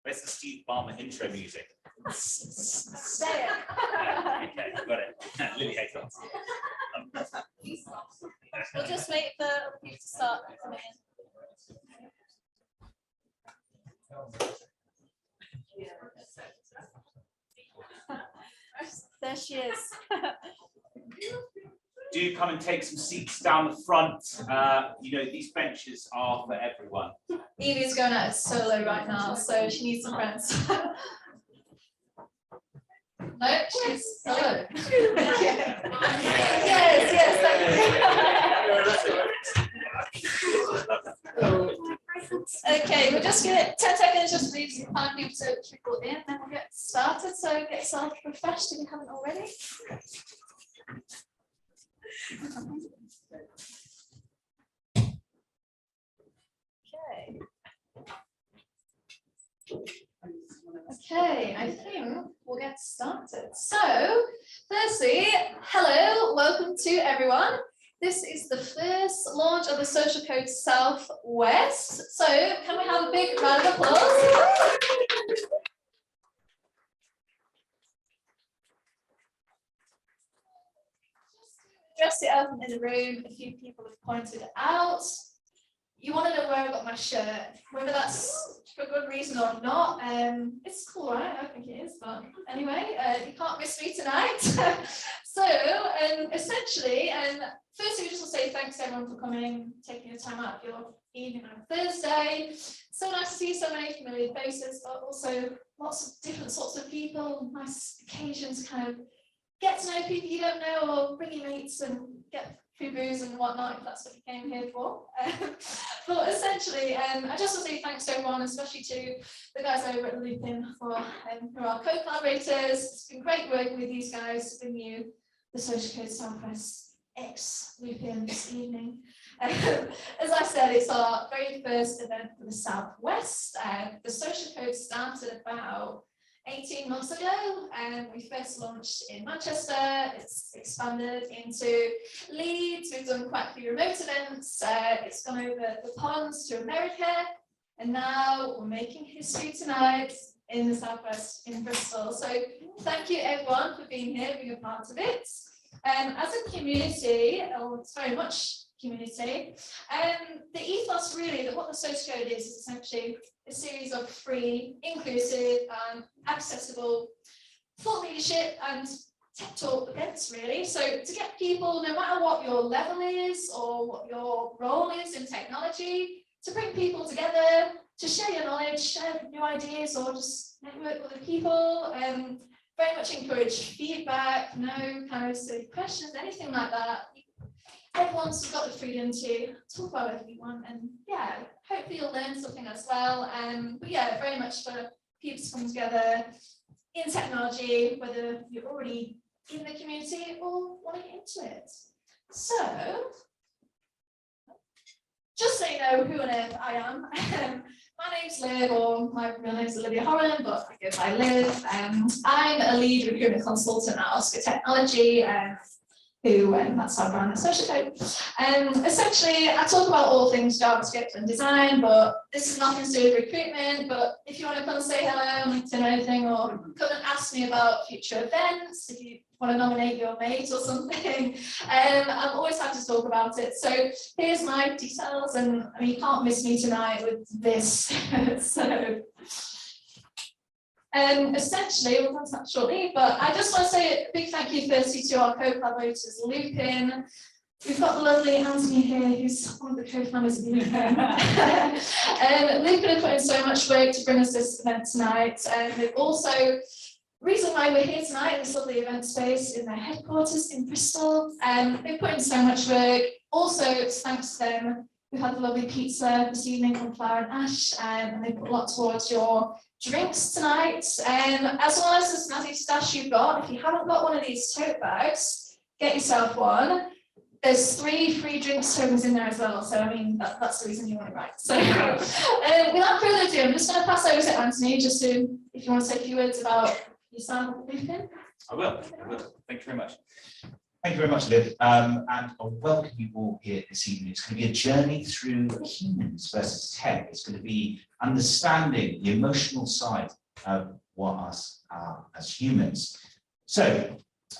Where's the Steve Barmer intro music? Say it. Okay, got it. Lily hates us. We'll just wait for people to start coming in. There she is. Do come and take some seats down the front. You know, these benches are for everyone. Evie's going out solo right now, so she needs some friends. No, she's solo. Yes, thank you. Okay, we're just going to 10 seconds just for you to find people to trickle in, then we'll get started. So get yourself refreshed if you haven't already. Okay, I think we'll get started. So, firstly, hello, welcome to everyone. This is the first launch of the SocialCode Southwest. So, can we have a big round of applause? Just the elephant in the room, a few people have pointed it out. You want to know where I got my shirt, whether that's for a good reason or not. It's cool, right? I think it is, but anyway, you can't miss me tonight. So, essentially, firstly, we just want to say thanks to everyone for coming, taking your time out of your evening on Thursday. So nice to see so many familiar faces, but also lots of different sorts of people. Nice occasion to kind of get to know people you don't know, or bring your mates and get free booze and whatnot, if that's what you came here for. But essentially, I just want to say thanks to everyone, especially to the guys over at Loopin for who are our co-collaborators. It's been great working with these guys to bring you the SocialCode Southwest X Loopin this evening. As I said, it's our very first event for the Southwest. The SocialCode started about 18 months ago, and we first launched in Manchester. It's expanded into Leeds. We've done quite a few remote events. It's gone over the ponds to America, and now we're making history tonight in the Southwest in Bristol. So thank you everyone for being here, being a part of it. As a community, it's very much community. The ethos really, that what the SocialCode is essentially a series of free, inclusive, accessible thought leadership and tech talk events really. So to get people, no matter what your level is or what your role is in technology, to bring people together, to share your knowledge, share new ideas, or just network with other people. Very much encourage feedback, no kind of silly questions, anything like that. Everyone's got the freedom to talk about whatever you want, and yeah, hopefully you'll learn something as well. But yeah, very much for people to come together in technology, whether you're already in the community or want to get into it. So, just so you know who on earth I am, my name's Liv, or my real name's Olivia Horan, but I go by Liv. I'm a lead recruitment consultant at Oscar Technology. That's how I run the SocialCode. Essentially, I talk about all things JavaScript and design, but this is nothing to do with recruitment. But if you want to come and say hello on LinkedIn or anything, or come and ask me about future events, if you want to nominate your mate or something, I'm always happy to talk about it. So here's my details, and I mean, you can't miss me tonight with this. So. Essentially, we'll come to that shortly, but I just want to say a big thank you firstly to our co-collaborators, Loopin. We've got the lovely Anthony here, who's one of the co-founders of Loopin. Loopin have put in so much work to bring us this event tonight, and they've also, reason why we're here tonight in this lovely event space in their headquarters in Bristol, they've put in so much work. Also, it's thanks to them, we had the lovely pizza this evening from Flower and Ash, and they put a lot towards your drinks tonight, as well as the snazzy stash you've got. If you haven't got one of these tote bags, get yourself one. There's 3 free drinks tokens in there as well, so I mean that's the reason you want it, right? So without further ado, I'm just going to pass over to Anthony, just to, if you want to say a few words about yourself, Loopin. I will. Thank you very much. Thank you very much, Liv. And I'll welcome you all here this evening. It's going to be a journey through humans versus tech. It's going to be understanding the emotional side of what us are as humans. So,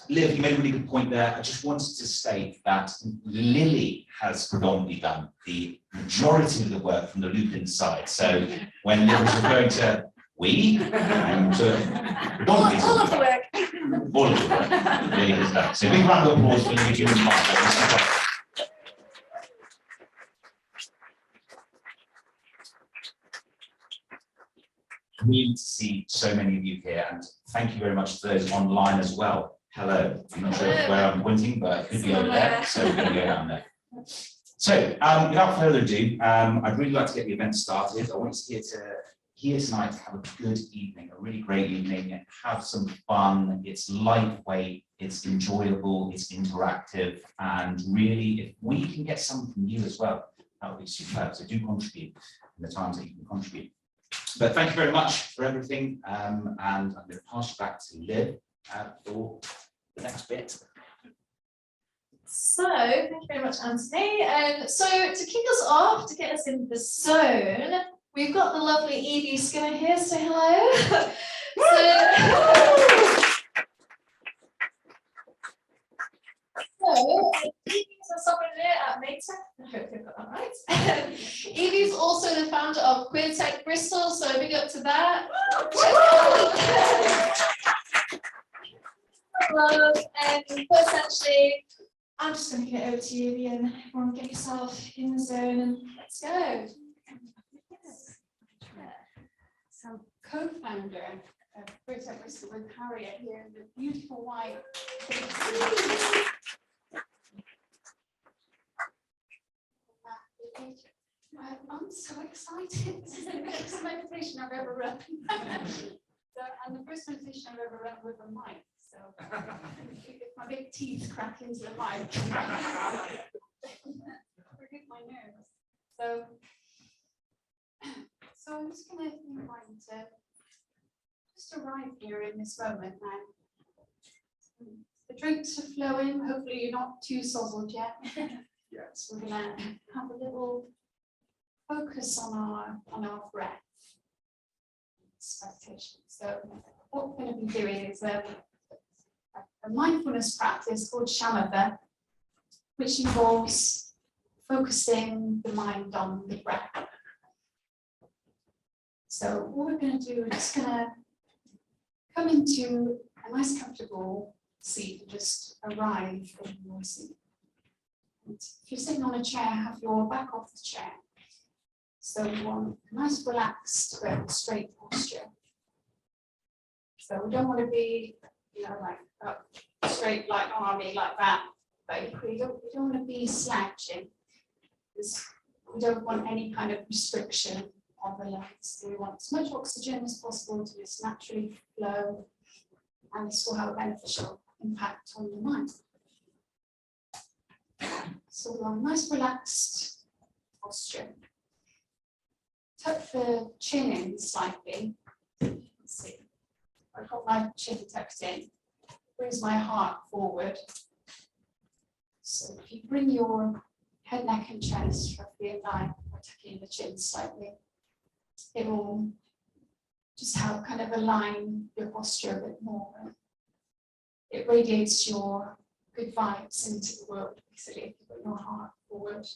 Liv, you made a really good point there. I just wanted to state that Lily has predominantly done the majority of the work from the Loopin side. So when Liv was referring to we, and all of the work. all of the work Lily has done. So a big round of applause for Lily June. Brilliant to see so many of you here, and thank you very much to those online as well. Hello. I'm not sure where I'm pointing, but it could be over there, so we're going to go down there. So, without further ado, I'd really like to get the event started. I want you here tonight to have a good evening, a really great evening, and have some fun. It's lightweight, it's enjoyable, it's interactive, and really, if we can get something from you as well, that would be superb. So do contribute in the times that you can contribute. But thank you very much for everything, and I'm going to pass you back to Liv for the next bit. So, thank you very much, Anthony. So, to kick us off, to get us in the zone, we've got the lovely Evie Skinner here. Say hello. Evie's a sovereign at Maytech. I hope you've got that right. Evie's also the founder of Queer Tech Bristol, so big up to that. But essentially, I'm just going to get over to you, Evie, and everyone get yourself in the zone and let's go. So, co-founder of Queer Tech Bristol with Harriet here in the beautiful white. I'm so excited. This is the next meditation I've ever run. And the first meditation I've ever run with a mic. So if my big teeth crack into the mic, forgive my nerves. So I'm just going to invite you to just arrive here in this moment now. The drinks are flowing. Hopefully you're not too sozzled yet. Yes. We're going to have a little focus on our breath. Expectation. So what we're going to be doing is a mindfulness practice called shamatha, which involves focusing the mind on the breath. So what we're going to do, we're just going to come into a nice comfortable seat and just arrive in your seat. And if you're sitting on a chair, have your back off the chair. So we want a nice relaxed but straight posture. So we don't want to be, like up straight like army like that, but equally we don't want to be slouching, because we don't want any kind of restriction of the lungs. So we want as much oxygen as possible to just naturally flow, and this will have a beneficial impact on the mind. So we want a nice relaxed posture. Tuck the chin in slightly. Let's see. I've got my chin tucked in. Brings my heart forward. So if you bring your head, neck, and chest roughly in line by tucking the chin slightly, it will just help kind of align your posture a bit more. It radiates your good vibes into the world, basically, if you put your heart forward.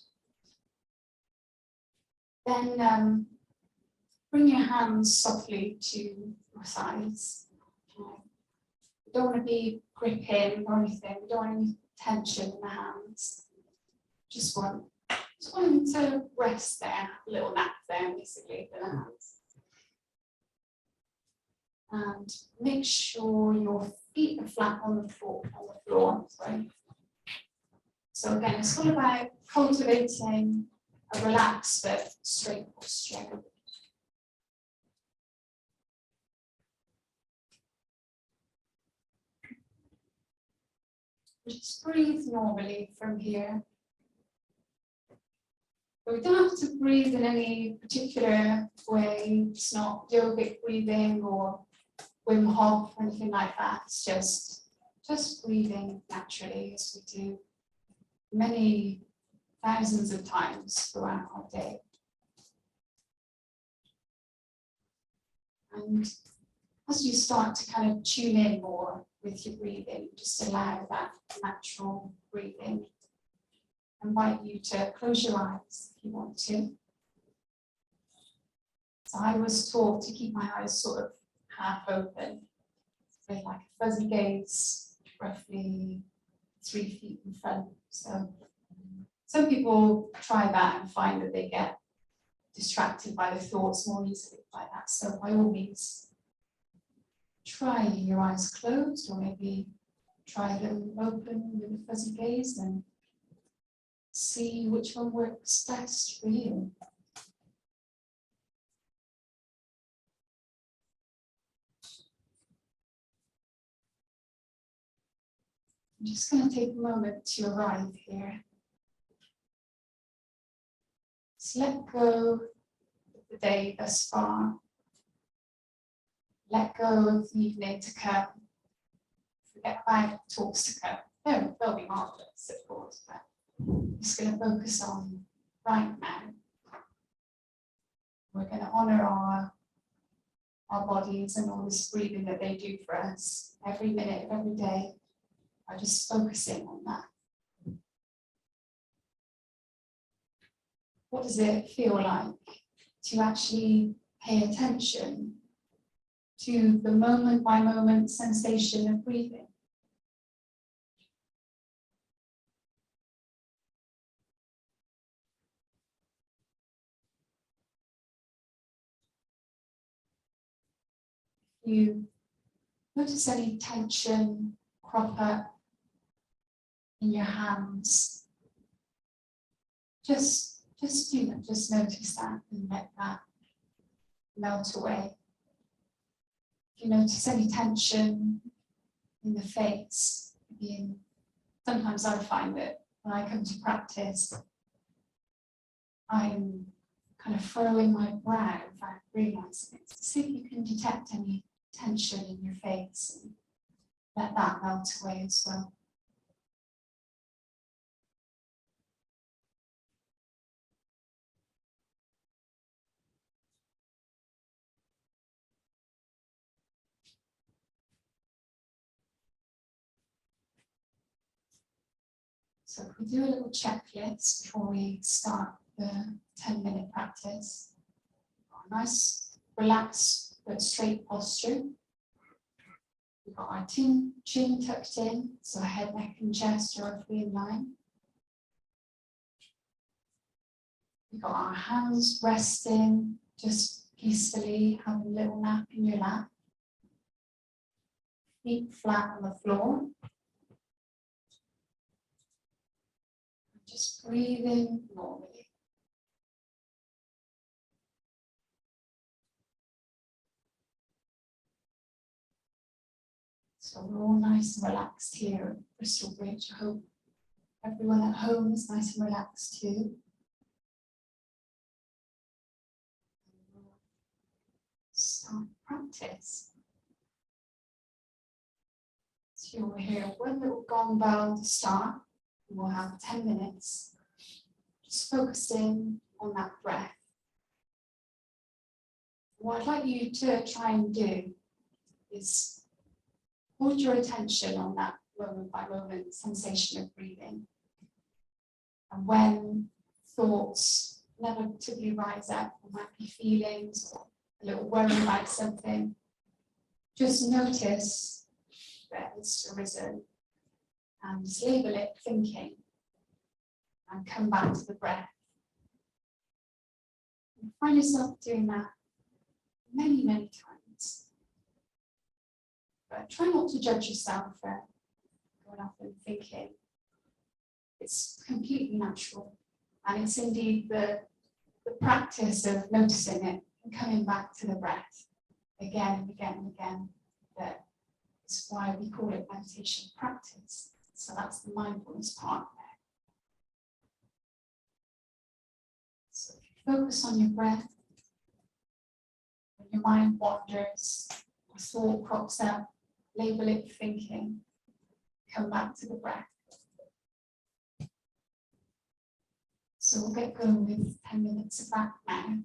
Then bring your hands softly to your sides. You don't want to be gripping or anything. We don't want any tension in the hands. Just want them to rest there, a little nap there, basically, for the hands. And make sure your feet are flat on the floor. Sorry. So again, it's all about cultivating a relaxed but straight posture. Just breathe normally from here. But we don't have to breathe in any particular way. It's not yogic breathing or Wim Hof or anything like that. It's just just breathing naturally as we do many thousands of times throughout our day. And as you start to kind of tune in more with your breathing, just allow that natural breathing. I invite you to close your eyes if you want to. So I was taught to keep my eyes sort of half open, with like a fuzzy gaze, roughly 3 feet in front. So some people try that and find that they get distracted by the thoughts more easily by that. So by all means, try your eyes closed, or maybe try them open with a fuzzy gaze and see which one works best for you. I'm just going to take a moment to arrive here. Just let go of the day thus far. Let go of the evening to come. Forget about talks to come. They'll be marvelous, of course, but I'm just going to focus on right now. We're going to honor our bodies and all this breathing that they do for us every minute of every day. By just focusing on that. What does it feel like to actually pay attention to the moment by moment sensation of breathing? If you notice any tension crop up in your hands, just do that, just notice that and let that melt away. If you notice any tension in the face, sometimes I find that when I come to practice, I'm kind of furrowing my brow without realizing it. So see if you can detect any tension in your face and let that melt away as well. So if we do a little checklist before we start the 10-minute practice. A nice, relaxed but straight posture. We've got our chin tucked in, so head, neck and chest are roughly in line. We've got our hands resting, just peacefully having a little nap in your lap. Feet flat on the floor. Just breathing normally. So we're all nice and relaxed here at Bristol Bridge. I hope everyone at home is nice and relaxed too. Start practice. So you'll hear one little gong bell to start. We'll have 10 minutes just focusing on that breath. What I'd like you to try and do is hold your attention on that moment by moment sensation of breathing. And when thoughts inevitably rise up, there might be feelings or a little worry about something, just notice that it's arisen and just label it thinking and come back to the breath. And find yourself doing that many, many times. But try not to judge yourself for going off and thinking. It's completely natural, and it's indeed the practice of noticing it and coming back to the breath again and again and again. That is why we call it meditation practice. So that's the mindfulness part there. So if you focus on your breath, when your mind wanders, a thought crops up, label it thinking. come back to the breath. So we'll get going with 10 minutes of that now.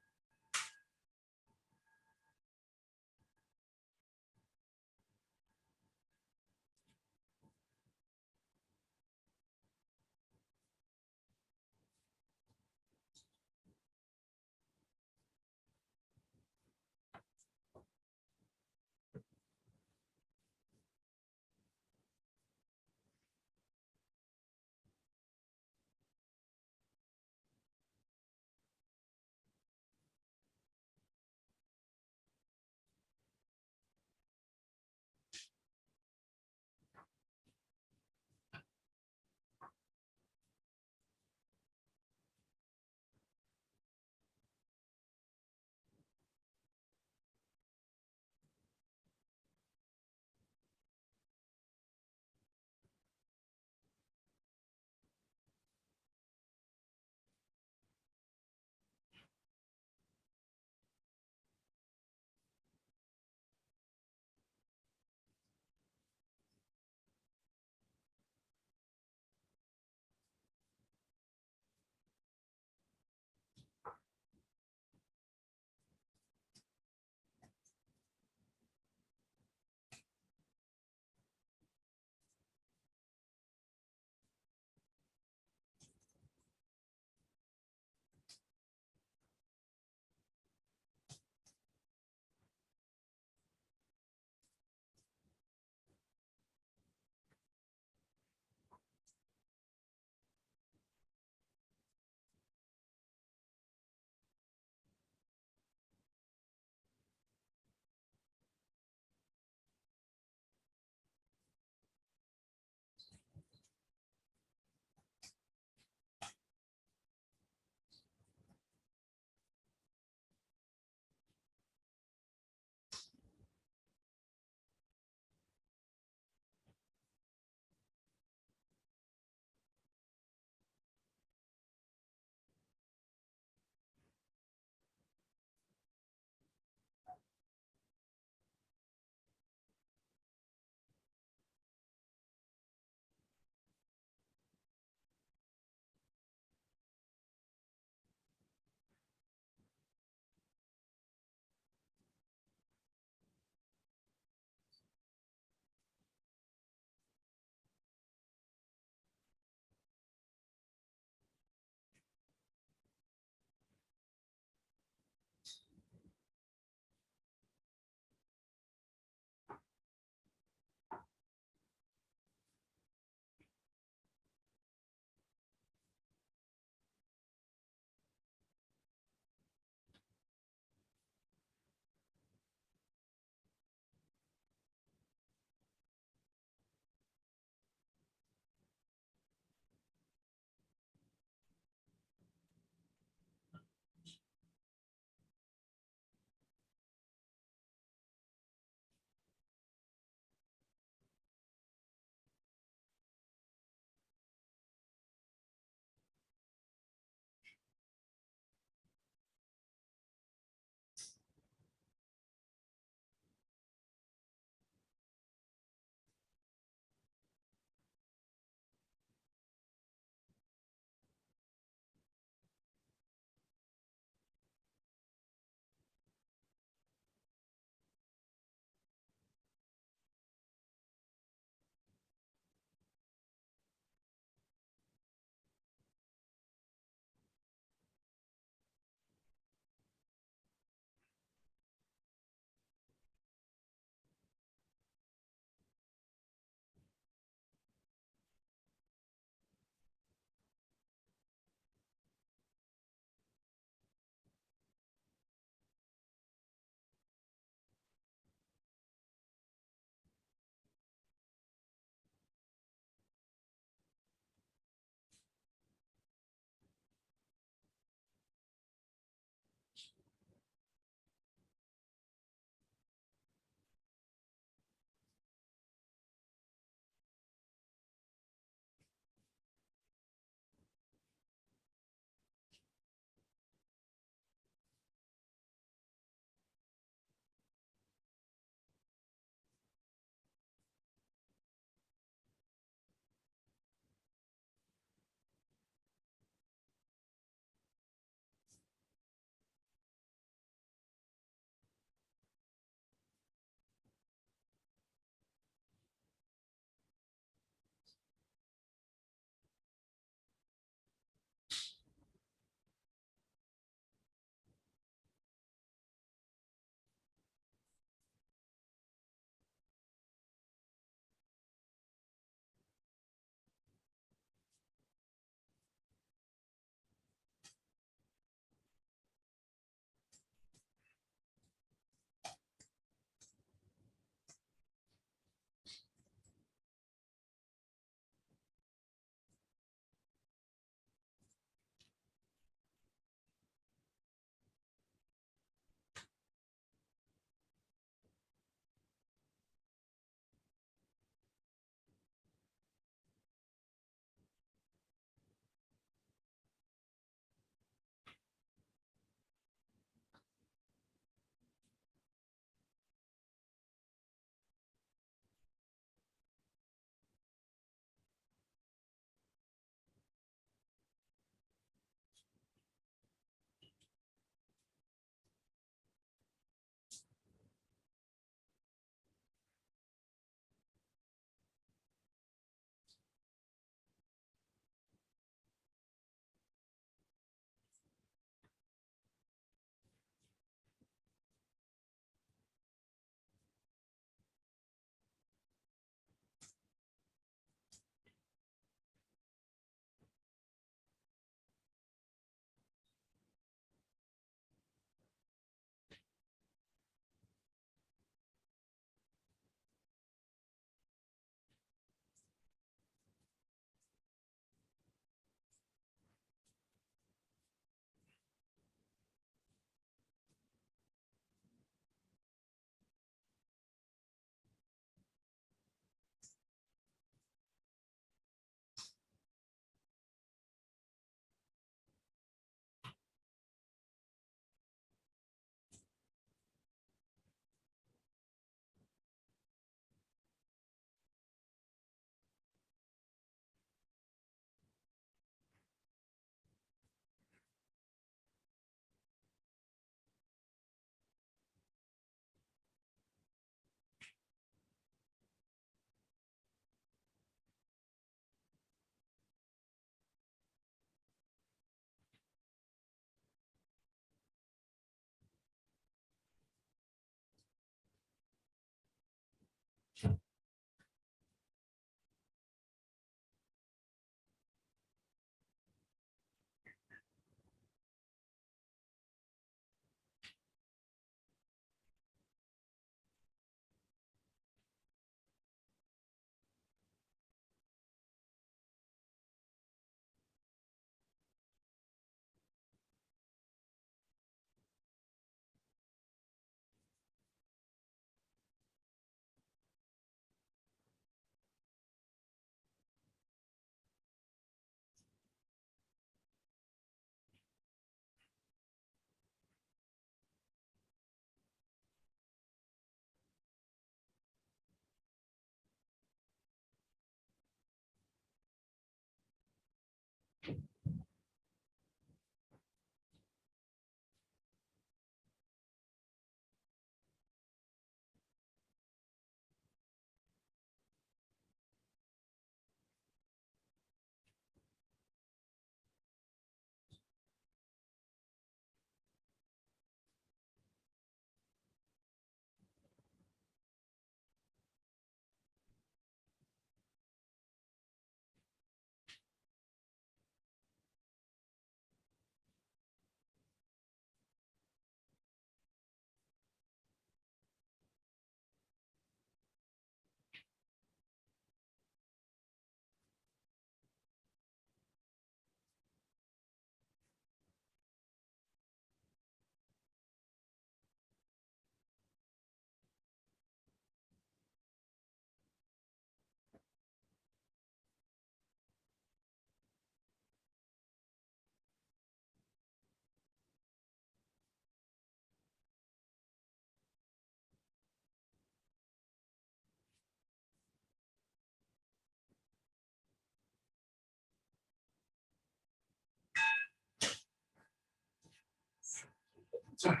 Thank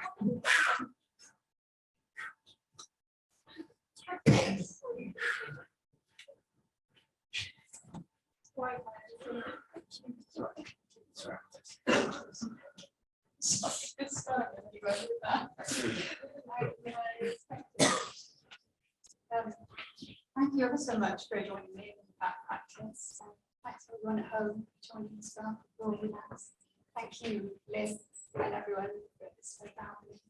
you ever so much for joining me in that practice. Thanks everyone at home for joining as well. We're all with us. Thank you, Liz, and everyone for this family.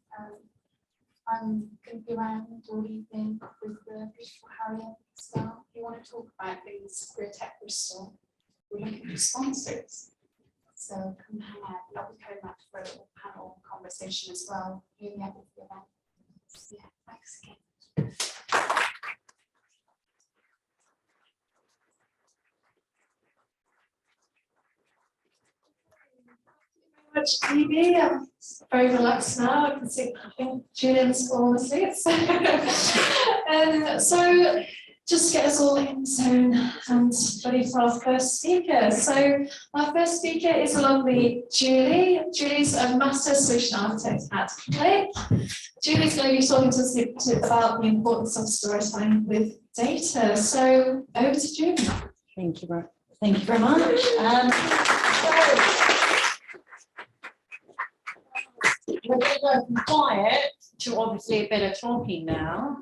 I'm going to be around all evening with the beautiful Harriet as well. If you want to talk about things for Tech Bristol, we're looking for sponsors. So come hang out. And I'll be coming back for a little panel conversation as well in the end of the event. So, yeah, thanks again. Much TV. I'm very relaxed now. I can see. I think Julian's fallen asleep. So just get us all in zone and ready for our first speaker. So our first speaker is a lovely Julie. Julie's a master solution architect at Click. Julie's going to be talking to us about the importance of storytelling with data. So over to Julie. Thank you very much. We're going to go from quiet to obviously a bit of talking now.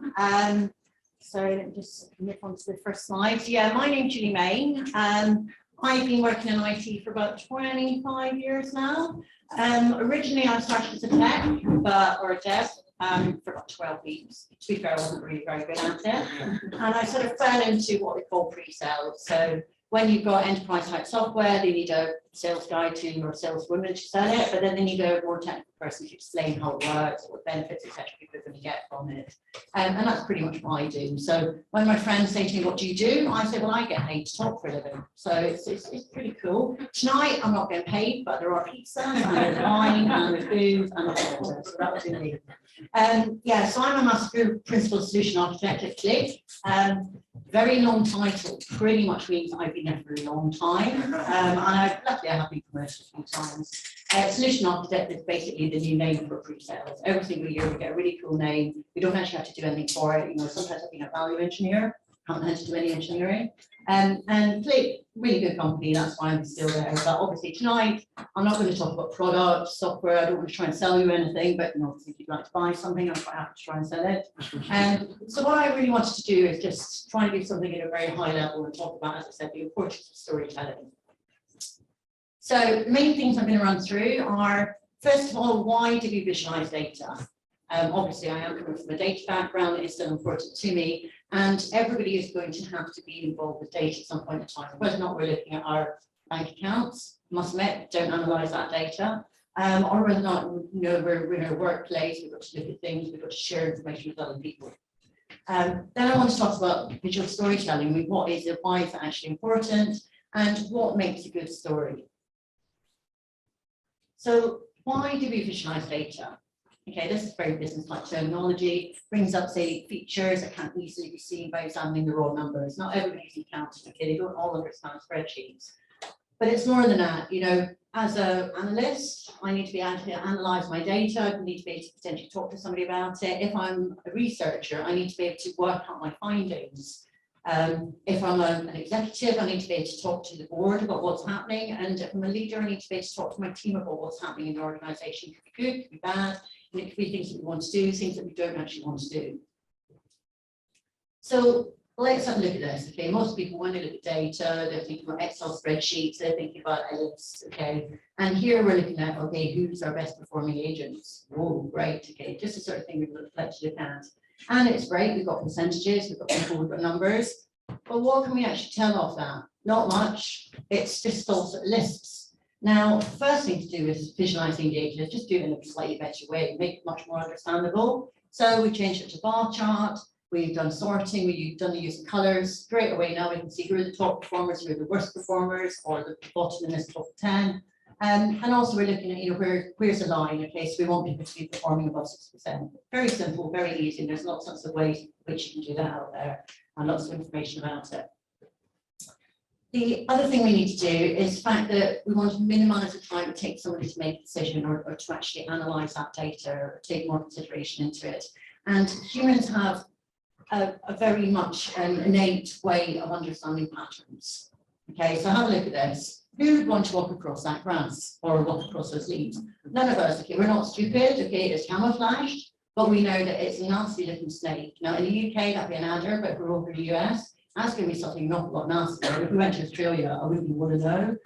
So let me just nip onto the first slide. Yeah, my name's Julie Main. I've been working in IT for about 25 years now. Originally I started as a tech, or a dev, for about 12 weeks. To be fair, I wasn't really very good at it. And I sort of fell into what we call pre-sales. So when you've got enterprise type software, they need a sales guy to or saleswoman to sell it, but then they need a more technical person to explain how it works, what benefits, etc. people are going to get from it. And that's pretty much what I do. So when my friends say to me, what do you do? I say, well, I get paid to talk for a living. So it's pretty cool. Tonight, I'm not getting paid, but there are pizzas and there's wine and there's food and water. So that was in me. Yeah, so I'm a master principal solution architect at Click. Very long title, pretty much means I've been there for a long time. And luckily I have been promoted a few times. Solution architect is basically the new name for pre-sales. Every single year we get a really cool name. We don't actually have to do anything for it. You know, sometimes I've been a value engineer, haven't had to do any engineering. And Click, really good company, that's why I'm still there. But obviously tonight, I'm not going to talk about products, software, I don't want to try and sell you anything, but you know, if you'd like to buy something, I'm quite happy to try and sell it. So what I really wanted to do is just try and do something at a very high level and talk about, as I said, the importance of storytelling. So the main things I'm going to run through are, first of all, why do we visualize data? Obviously, I am coming from a data background, it is still important to me, and everybody is going to have to be involved with data at some point in time. Whether or not we're looking at our bank accounts, must admit, don't analyze that data, or whether or not, you know, we're in our workplace, we've got to look at things, we've got to share information with other people. Then I want to talk about visual storytelling. What is it, why is it actually important, and what makes a good story? So why do we visualize data? Okay, this is very business-like terminology, brings up, say, features that can't easily be seen by examining the raw numbers. Not everybody's an accountant, okay, they don't all understand spreadsheets. But it's more than that, you know, as an analyst, I need to be able to analyze my data, I need to be able to potentially talk to somebody about it. If I'm a researcher, I need to be able to work out my findings. If I'm an executive, I need to be able to talk to the board about what's happening. And if I'm a leader, I need to be able to talk to my team about what's happening in the organization. It could be good, it could be bad. And it could be things that we want to do, things that we don't actually want to do. So let's have a look at this. Okay, most people, when they look at data, they're thinking about Excel spreadsheets, they're thinking about ellipse. Okay, and here we're looking at, okay, who's our best performing agents? Oh, great. Okay, just the sort of thing we would like to look at. And it's great. We've got percentages, we've got people, we've got numbers. But what can we actually tell off that? Not much. It's just all sort of lists. Now, first thing to do is visualizing data, just do it in a slightly better way, make it much more understandable. So we changed it to bar chart, we've done sorting, we've done the use of colors. Straight away now we can see who are the top performers, who are the worst performers, or the bottom in this top 10. And also we're looking at, you know, where's the line, okay, so we want people to be performing above 6%. Very simple, very easy, and there's lots of ways in which you can do that out there, and lots of information about it. The other thing we need to do is the fact that we want to minimise the time it takes somebody to make a decision or to actually analyse that data or take more consideration into it. And humans have a very much an innate way of understanding patterns. Okay, so have a look at this. Who would want to walk across that grass or walk across those leaves? None of us. Okay, we're not stupid. Okay, it's camouflaged, but we know that it's a nasty looking snake. Now in the UK, that'd be an adder, but if we're over in the US, that's going to be something not a lot nastier. If we went to Australia, I wouldn't want to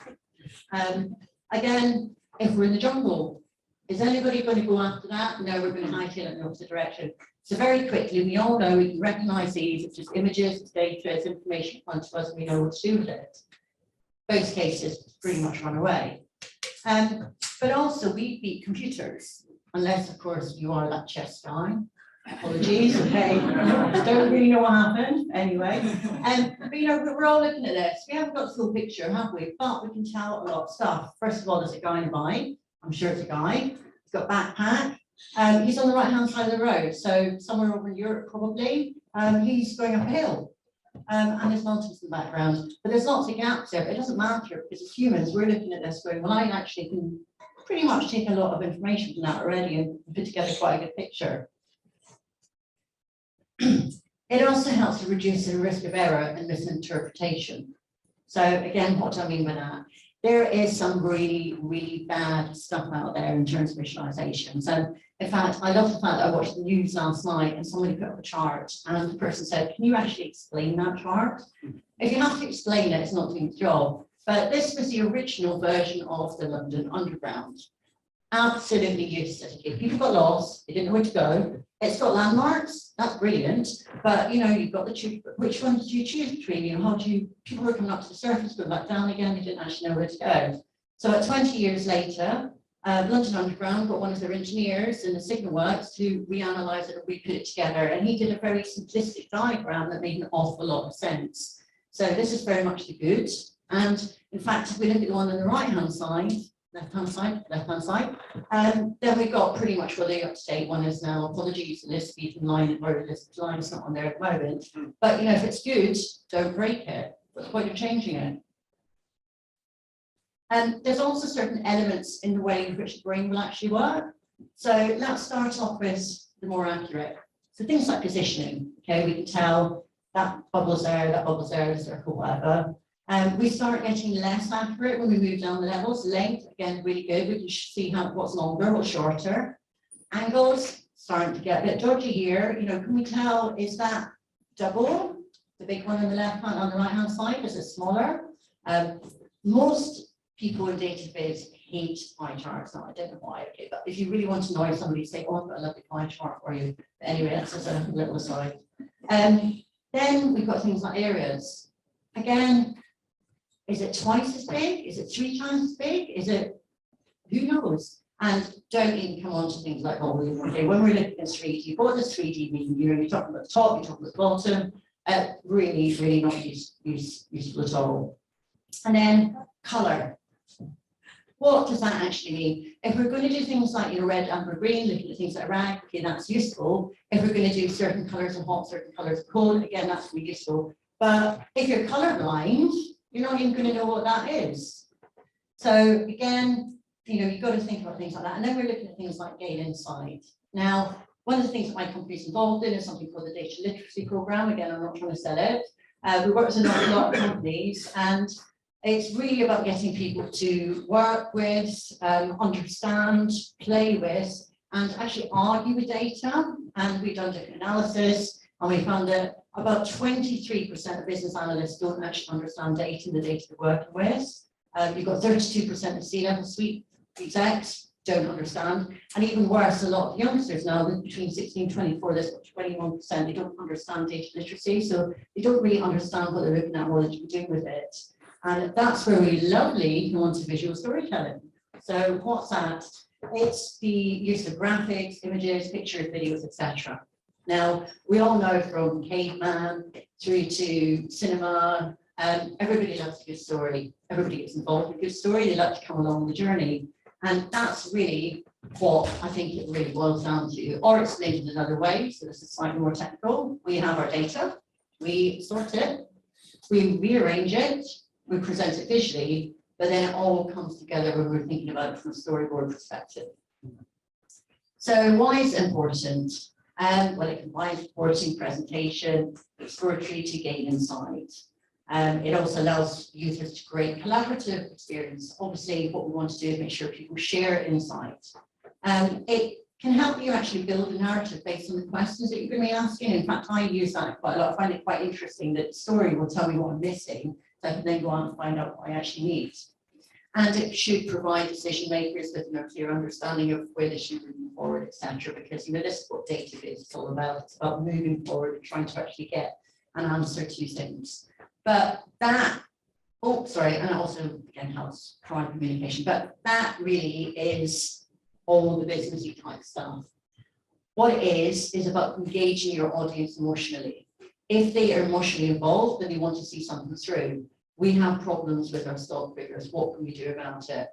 know. Again, if we're in the jungle, is anybody going to go after that? No, we're going to hightail it in the opposite direction. So very quickly, we all know we can recognise these. It's just images, it's data, it's information in front of us, and we know what to do with it. Both cases pretty much run away. But also, we beat computers, unless, of course, you are that chess guy. Apologies, okay. Don't really know what happened anyway. But you know, we're all looking at this. We haven't got the full picture, have we? But we can tell a lot of stuff. First of all, there's a guy in a bike. I'm sure it's a guy. He's got a backpack. He's on the right-hand side of the road. So somewhere over in Europe, probably. He's going up a hill. And there's mountains in the background. But there's lots of gaps there. But it doesn't matter because as humans, we're looking at this going, well, I actually can pretty much take a lot of information from that already and put together quite a good picture. It also helps to reduce the risk of error and misinterpretation. So again, what do I mean by that? There is some really, really bad stuff out there in terms of visualizations. And in fact, I love the fact that I watched the news last night and somebody put up a chart and the person said, can you actually explain that chart? If you have to explain it, it's not doing the job. But this was the original version of the London Underground. Absolutely useless. Okay, people got lost, they didn't know where to go. It's got landmarks, that's brilliant, but you know, you've got the choose, which one did you choose between? You know, how do you, people were coming up to the surface, going back down again, they didn't actually know where to go. So at 20 years later, London Underground got one of their engineers in the signal works to reanalyze it and re-put it together, and he did a very simplistic diagram that made an awful lot of sense. So this is very much the good, and in fact, if we look at the one on the right-hand side, left-hand side, then we've got pretty much what the up-to-date one is now. Apologies, the list speed line, or the list line is not on there at the moment. But you know, if it's good, don't break it. What's the point of changing it? And there's also certain elements in the way in which the brain will actually work. So let's start off with the more accurate. So things like positioning. Okay, we can tell that bubble's there, the circle, whatever. We start getting less accurate when we move down the levels. Length, again, really good. We can see what's longer, what's shorter. Angles, starting to get a bit dodgy here. You know, can we tell, is that double? The big one on the left hand, on the right hand side, is it smaller? Most people in data viz hate pie charts. Now, I don't know why, okay, but if you really want to know if somebody say, oh, I've got a lovely pie chart for you. But anyway, that's just a little aside. Then we've got things like areas. Again, is it twice as big? Is it 3 times as big? Is it, who knows? And don't even come on to things like, oh, okay, when we're looking at 3D, what does 3D mean? You know, you're talking about the top, you're talking about the bottom. Really, really not useful at all. And then colour. What does that actually mean? If we're going to do things like, you know, red, amber, green, looking at things like rag, okay, that's useful. If we're going to do certain colours are hot, certain colours are cold, again, that's really useful. But if you're colourblind, you're not even going to know what that is. So again, you know, you've got to think about things like that. And then we're looking at things like gain insight. Now, one of the things that my company is involved in is something called the Data Literacy Programme. Again, I'm not trying to sell it. We work with a lot of companies, and it's really about getting people to work with, understand, play with, and actually argue with data. And we've done different analysis, and we found that about 23% of business analysts don't actually understand data and the data they're working with. You've got 32% of C-level suite execs don't understand. And even worse, a lot of youngsters now, between 16 and 24, there's 21%, they don't understand data literacy. So they don't really understand what they're looking at, what they're doing with it. And that's where we lovely go on to visual storytelling. So what's that? It's the use of graphics, images, pictures, videos, etc. Now, we all know from caveman through to cinema, everybody loves a good story. Everybody gets involved with a good story. They like to come along the journey. And that's really what I think it really boils down to. Or explained in another way, so this is slightly more technical. We have our data, we sort it, we rearrange it, we present it visually, but then it all comes together when we're thinking about it from a storyboard perspective. So why is it important? Well, it combines reporting, presentation, exploratory to gain insight. It also allows users to create collaborative experience. Obviously, what we want to do is make sure people share insights. It can help you actually build a narrative based on the questions that you're going to be asking. In fact, I use that quite a lot. I find it quite interesting that the story will tell me what I'm missing, so I can then go on and find out what I actually need. And it should provide decision makers with a clear understanding of where they should move forward, etc. Because this is what data is all about. It's about moving forward and trying to actually get an answer to things. But that, and also again helps provide communication. But that really is all the businessy type stuff. What it is about engaging your audience emotionally. If they are emotionally involved and they want to see something through, we have problems with our stock figures. What can we do about it?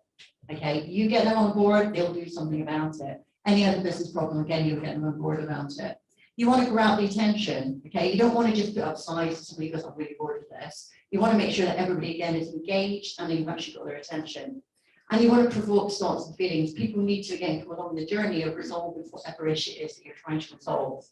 Okay, you get them on board, they'll do something about it. Any other business problem, again, you'll get them on board about it. You want to grab the attention, okay? You don't want to just put up slides so somebody goes, I'm really bored of this. You want to make sure that everybody, again, is engaged and you've actually got their attention. And you want to provoke thoughts and feelings. People need to, again, come along the journey of resolving whatever issue it is that you're trying to resolve.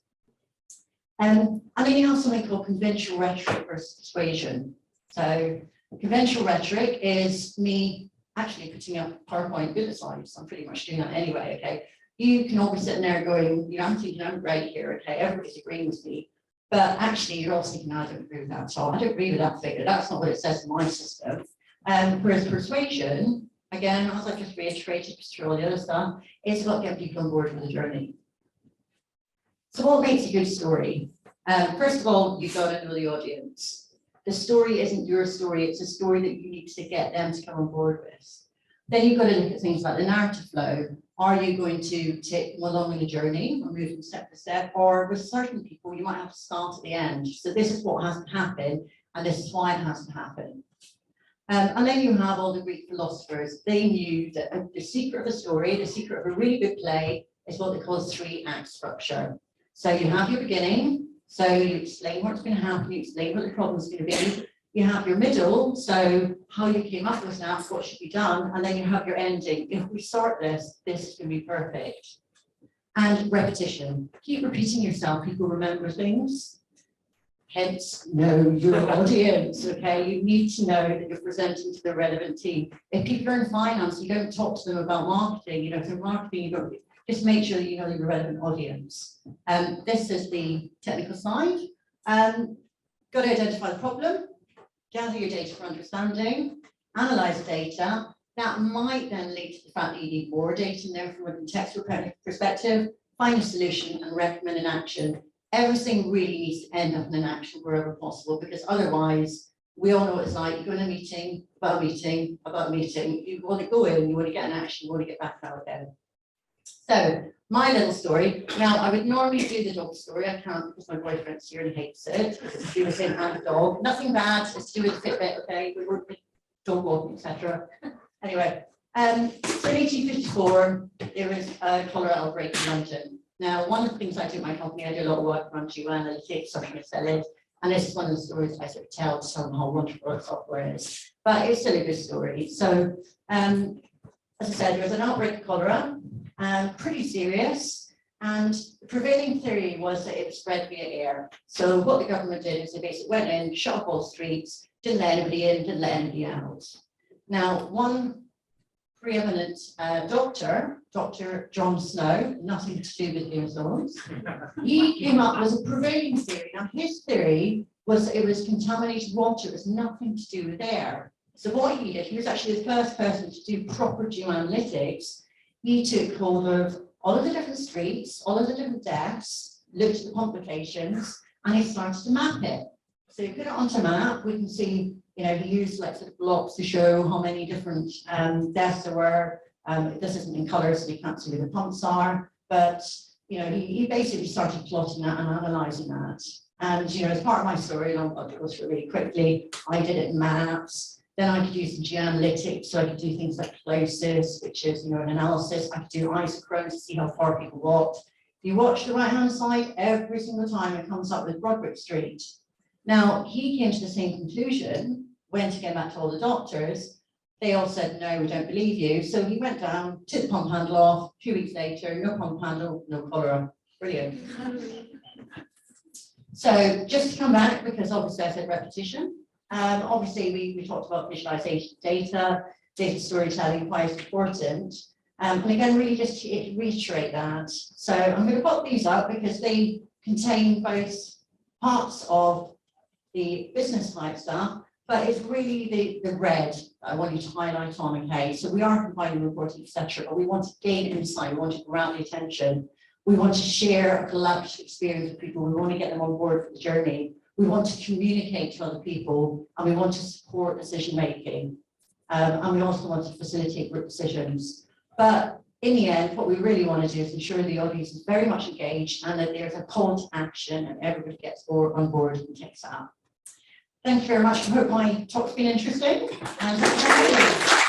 And then you have something called conventional rhetoric versus persuasion. So conventional rhetoric is me actually putting up PowerPoint bullet slides. I'm pretty much doing that anyway, okay? You can all be sitting there going, I'm thinking I'm great here, okay? Everybody's agreeing with me. But actually, you're all thinking, I don't agree with that at all. I don't agree with that figure. That's not what it says in my system. Whereas persuasion, again, as I just reiterated through all the other stuff, it's about getting people on board with the journey. So what makes a good story? First of all, you've got to know the audience. The story isn't your story, it's a story that you need to get them to come on board with. Then you've got to look at things like the narrative flow. Are you going to take them along in the journey or move from step to step? Or with certain people, you might have to start at the end. So this is what has to happen, and this is why it has to happen. And then you have all the Greek philosophers. They knew that the secret of a story, the secret of a really good play, is what they call 3-act structure. So you have your beginning, so you explain what's going to happen, you explain what the problem's going to be. You have your middle, so how you came up with that, what should be done, and then you have your ending. If we start this, this is going to be perfect. And repetition. Keep repeating yourself, people remember things. Hence, know your audience, okay? You need to know that you're presenting to the relevant team. If people are in finance, you don't talk to them about marketing. If they're marketing, you don't, just make sure that you know your relevant audience. This is the technical side. Got to identify the problem. Gather your data for understanding, analyze data. That might then lead to the fact that you need more data in there from a contextual perspective, find a solution and recommend an action. Everything really needs to end up in an action wherever possible, because otherwise, we all know what it's like. You go in a meeting, about a meeting, about a meeting. You want to go in, you want to get an action, you want to get back out again. So, my little story. Now, I would normally do the dog story. I can't because my boyfriend's here and he hates it. It's to do with him and the dog. Nothing bad. It's to do with the Fitbit, okay? We work with dog walking, etc. Anyway, so in 1854, there was a cholera outbreak in London. Now, one of the things I do in my company, I do a lot of work around geoanalytics, something to sell it. And this is one of the stories I sort of tell to tell them how wonderful our software is. But it's still a good story. So, as I said, there was an outbreak of cholera. Pretty serious, and the prevailing theory was that it was spread via air. So what the government did is they basically went in, shut up all streets, didn't let anybody in, didn't let anybody out. Now, one preeminent doctor, Dr. John Snow, nothing to do with Game of Thrones, he came up with a prevailing theory. Now, his theory was that it was contaminated water, it was nothing to do with air. So what he did, he was actually the first person to do proper geoanalytics. He took hold of all of the different streets, all of the different deaths, looked at the complications, and he started to map it. So you put it onto a map, we can see, he used like sort of blocks to show how many different deaths there were. This isn't in colour, so you can't see where the pumps are, but he basically started plotting that and analysing that. And as part of my story, and I'll go through it really quickly, I did it in maps. Then I could use the geoanalytics, so I could do things like closis, which is an analysis. I could do isochrones to see how far people walked. If you watch the right-hand side, every single time it comes up with Broadwick Street. Now, he came to the same conclusion went to go back to all the doctors, they all said, no, we don't believe you. So he went down, took the pump handle off, 2 weeks later, no pump handle, no cholera. Brilliant. So just to come back, because obviously I said repetition, obviously we talked about visualization data storytelling, quite important. And again, really just to reiterate that. So I'm going to pop these up because they contain both parts of the business type stuff, but it's really the red that I want you to highlight on, okay? So we are compiling reporting, etc., but we want to gain insight, we want to grab the attention, we want to share a collaborative experience with people, we want to get them on board for the journey, we want to communicate to other people, and we want to support decision making. And we also want to facilitate group decisions. But in the end, what we really want to do is ensure the audience is very much engaged and that there's a call to action and everybody gets on board and takes that up. Thank you very much. I hope my talk's been interesting. And thank you.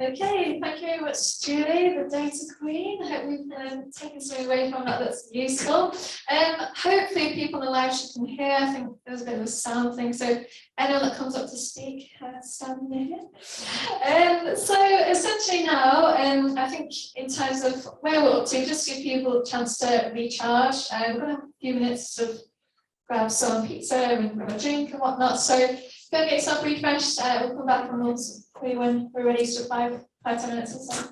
Okay, thank you very much, Julie, the data queen. I hope we've taken something away from that that's useful. Hopefully people in the live stream can hear. I think there's a bit of a sound thing, so anyone that comes up to speak, stand near here. So essentially now, I think in terms of where we're up to, just give people a chance to recharge. We're going to have a few minutes to grab some pizza and grab a drink and whatnot. So go get yourself refreshed. We'll come back and we'll when we're ready, so 5-10 minutes or so.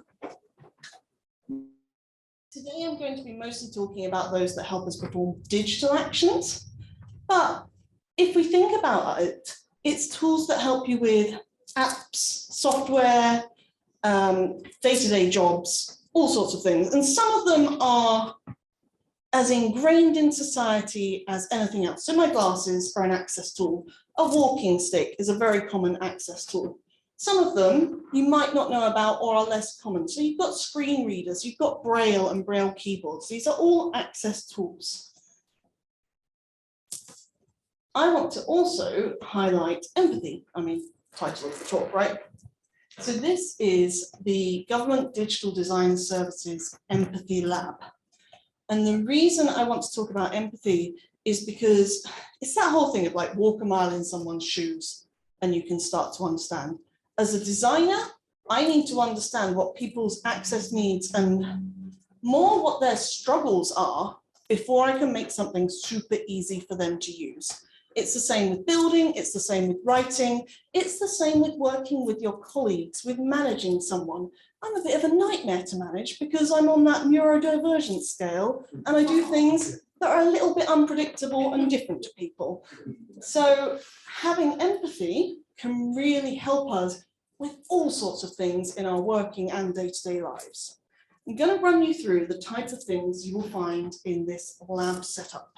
Today I'm going to be mostly talking about those that help us perform digital actions. But if we think about it, it's tools that help you with apps, software, day-to-day jobs, all sorts of things. And some of them are as ingrained in society as anything else. So my glasses are an access tool. A walking stick is a very common access tool. Some of them you might not know about or are less common. So you've got screen readers, you've got Braille and Braille keyboards. These are all access tools. I want to also highlight empathy. I mean, title of the talk, right? So this is the Government Digital Design Services Empathy Lab. And the reason I want to talk about empathy is because it's that whole thing of like walk a mile in someone's shoes and you can start to understand. As a designer, I need to understand what people's access needs and more what their struggles are before I can make something super easy for them to use. It's the same with building, it's the same with writing, it's the same with working with your colleagues, with managing someone. I'm a bit of a nightmare to manage because I'm on that neurodivergent scale and I do things that are a little bit unpredictable and different to people. So having empathy can really help us with all sorts of things in our working and day-to-day lives. I'm going to run you through the type of things you will find in this lab setup.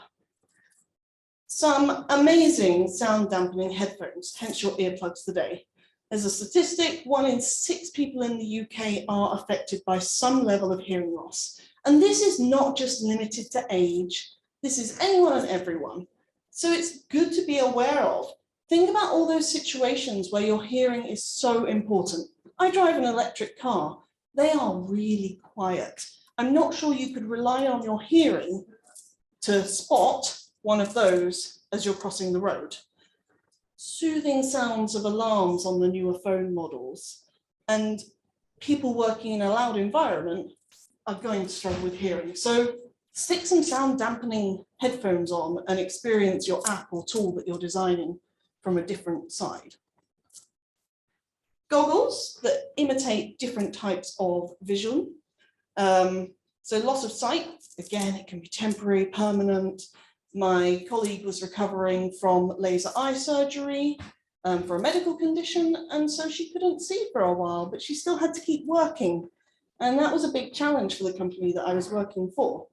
Some amazing sound dampening headphones, hence your earplugs today. As a statistic, 1 in 6 people in the UK are affected by some level of hearing loss. And this is not just limited to age, this is anyone and everyone. So it's good to be aware of. Think about all those situations where your hearing is so important. I drive an electric car. They are really quiet. I'm not sure you could rely on your hearing to spot one of those as you're crossing the road. Soothing sounds of alarms on the newer phone models, and people working in a loud environment are going to struggle with hearing. So stick some sound dampening headphones on and experience your app or tool that you're designing from a different side. Goggles that imitate different types of vision. So loss of sight, again, it can be temporary, permanent. My colleague was recovering from laser eye surgery for a medical condition, and so she couldn't see for a while, but she still had to keep working. And that was a big challenge for the company that I was working for.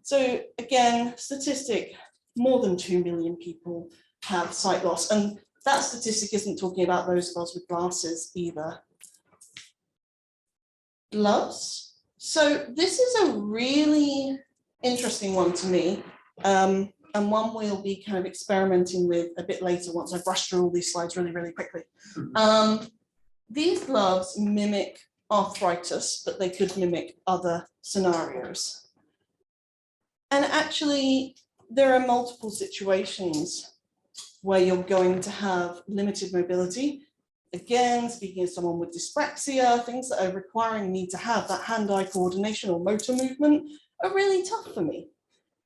So again, statistic, more than 2 million people have sight loss, and that statistic isn't talking about those of us with glasses either. Gloves. So this is a really interesting one to me, and one we'll be kind of experimenting with a bit later once I've brushed through all these slides really, really quickly. These gloves mimic arthritis, but they could mimic other scenarios. And actually, there are multiple situations where you're going to have limited mobility. Again, speaking of someone with dyspraxia, things that are requiring me to have that hand-eye coordination or motor movement are really tough for me.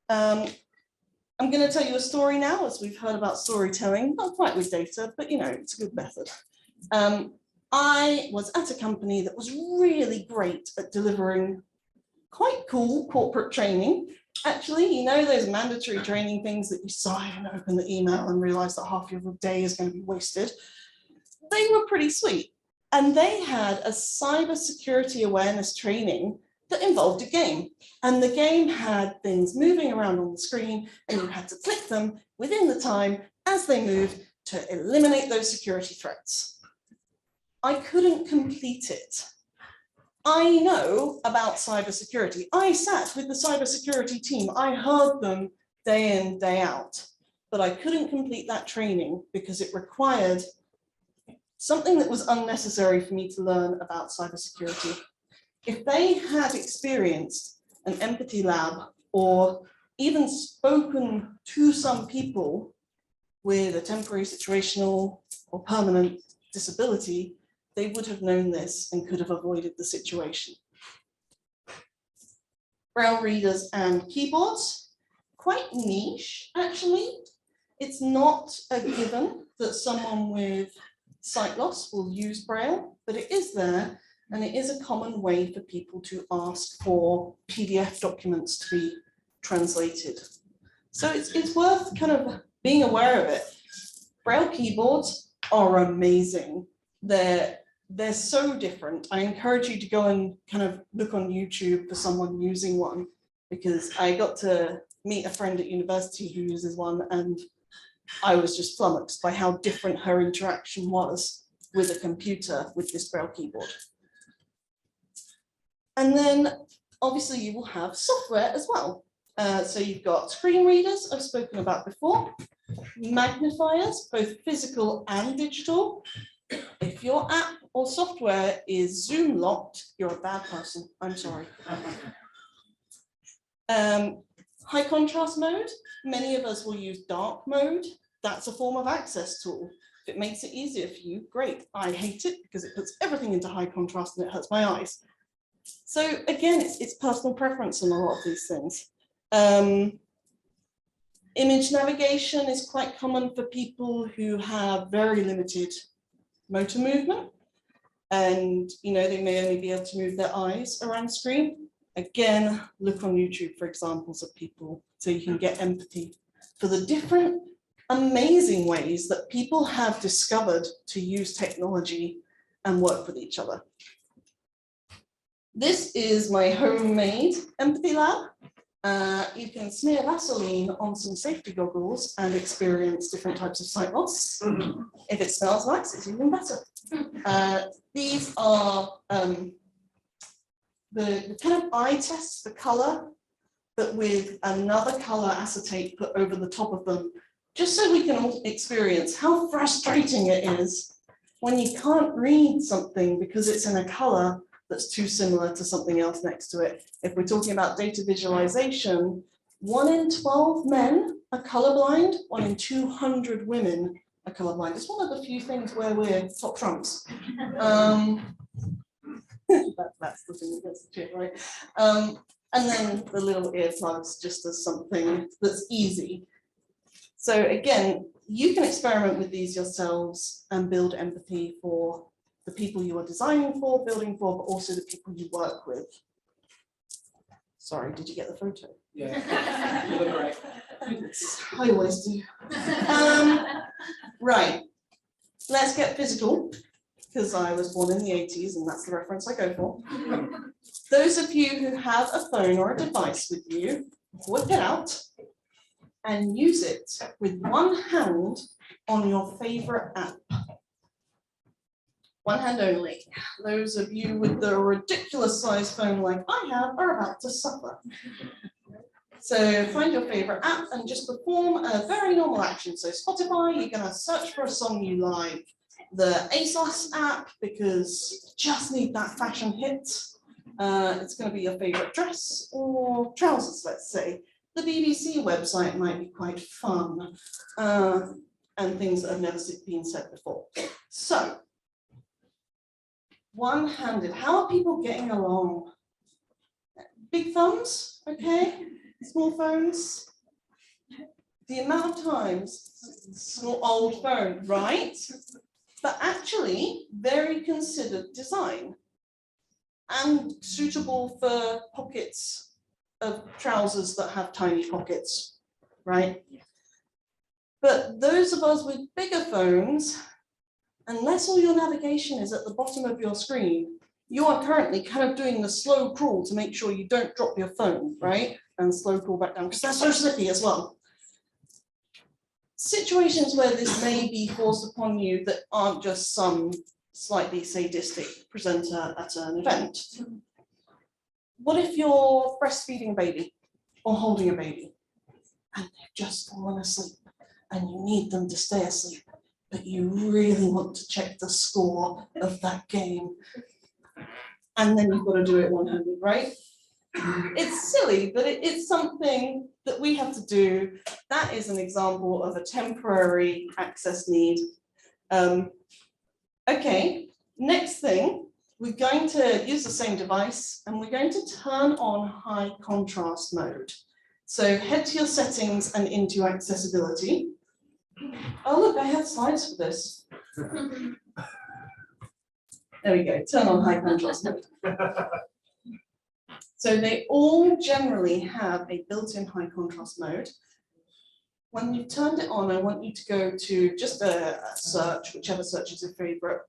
I'm going to tell you a story now, as we've heard about storytelling, not quite with data, but you know, it's a good method. I was at a company that was really great at delivering quite cool corporate training. Actually, you know, those mandatory training things that you sign and open the email and realize that half your day is going to be wasted. They were pretty sweet. And they had a cybersecurity awareness training that involved a game. And the game had things moving around on the screen, and you had to click them within the time as they moved to eliminate those security threats. I couldn't complete it. I know about cybersecurity. I sat with the cybersecurity team. I heard them day in, day out, but I couldn't complete that training because it required something that was unnecessary for me to learn about cybersecurity. If they had experienced an empathy lab or even spoken to some people with a temporary, situational, or permanent disability, they would have known this and could have avoided the situation. Braille readers and keyboards, quite niche, actually. It's not a given that someone with sight loss will use Braille, but it is there, and it is a common way for people to ask for PDF documents to be translated. So it's worth kind of being aware of it. Braille keyboards are amazing. They're so different. I encourage you to go and kind of look on YouTube for someone using one, because I got to meet a friend at university who uses one, and I was just flummoxed by how different her interaction was with a computer with this Braille keyboard. And then obviously you will have software as well. So you've got screen readers I've spoken about before, magnifiers, both physical and digital. If your app or software is Zoom locked, you're a bad person. I'm sorry. High contrast mode, many of us will use dark mode. That's a form of access tool. If it makes it easier for you, great. I hate it because it puts everything into high contrast and it hurts my eyes. So again, it's personal preference on a lot of these things. Image navigation is quite common for people who have very limited motor movement, and you know, they may only be able to move their eyes around screen. Again, look on YouTube for examples of people so you can get empathy for the different amazing ways that people have discovered to use technology and work with each other. This is my homemade empathy lab. You can smear Vaseline on some safety goggles and experience different types of sight loss. If it smells nice, it's even better. These are the kind of eye tests for color, but with another color acetate put over the top of them, just so we can all experience how frustrating it is when you can't read something because it's in a color that's too similar to something else next to it. If we're talking about data visualization, 1 in 12 men are colorblind, 1 in 200 women are colorblind. It's one of the few things where we're top trumps. That's the thing that gets the chip, right? And then the little earplugs just as something that's easy. So again, you can experiment with these yourselves and build empathy for the people you are designing for, building for, but also the people you work with. Sorry, did you get the photo? Yeah, you look right. I always do. Right, let's get physical, because I was born in the 80s and that's the reference I go for. Those of you who have a phone or a device with you, whip it out and use it with one hand on your favorite app. One hand only. Those of you with the ridiculous size phone like I have are about to suffer. So find your favorite app and just perform a very normal action. So Spotify, you're going to search for a song you like. the ASOS app because you just need that fashion hit. It's going to be your favorite dress or trousers, let's say. The BBC website might be quite fun and things that have never been said before. So, one-handed, how are people getting along? Big thumbs, okay? Small phones. The amount of times, small old phone, right? But actually, very considered design and suitable for pockets of trousers that have tiny pockets, right? But those of us with bigger phones, unless all your navigation is at the bottom of your screen, you are currently kind of doing the slow crawl to make sure you don't drop your phone, right? And slow crawl back down, because they're so slippy as well. Situations where this may be forced upon you that aren't just some slightly sadistic presenter at an event. What if you're breastfeeding a baby or holding a baby and they've just fallen asleep and you need them to stay asleep, but you really want to check the score of that game, and then you've got to do it one-handed, right? It's silly, but it's something that we have to do. That is an example of a temporary access need. Okay, next thing, we're going to use the same device and we're going to turn on high contrast mode. So head to your settings and into accessibility. Oh look, I had slides for this. There we go, turn on high contrast mode. So they all generally have a built-in high contrast mode. When you've turned it on, I want you to go to just a search, whichever search is your favorite.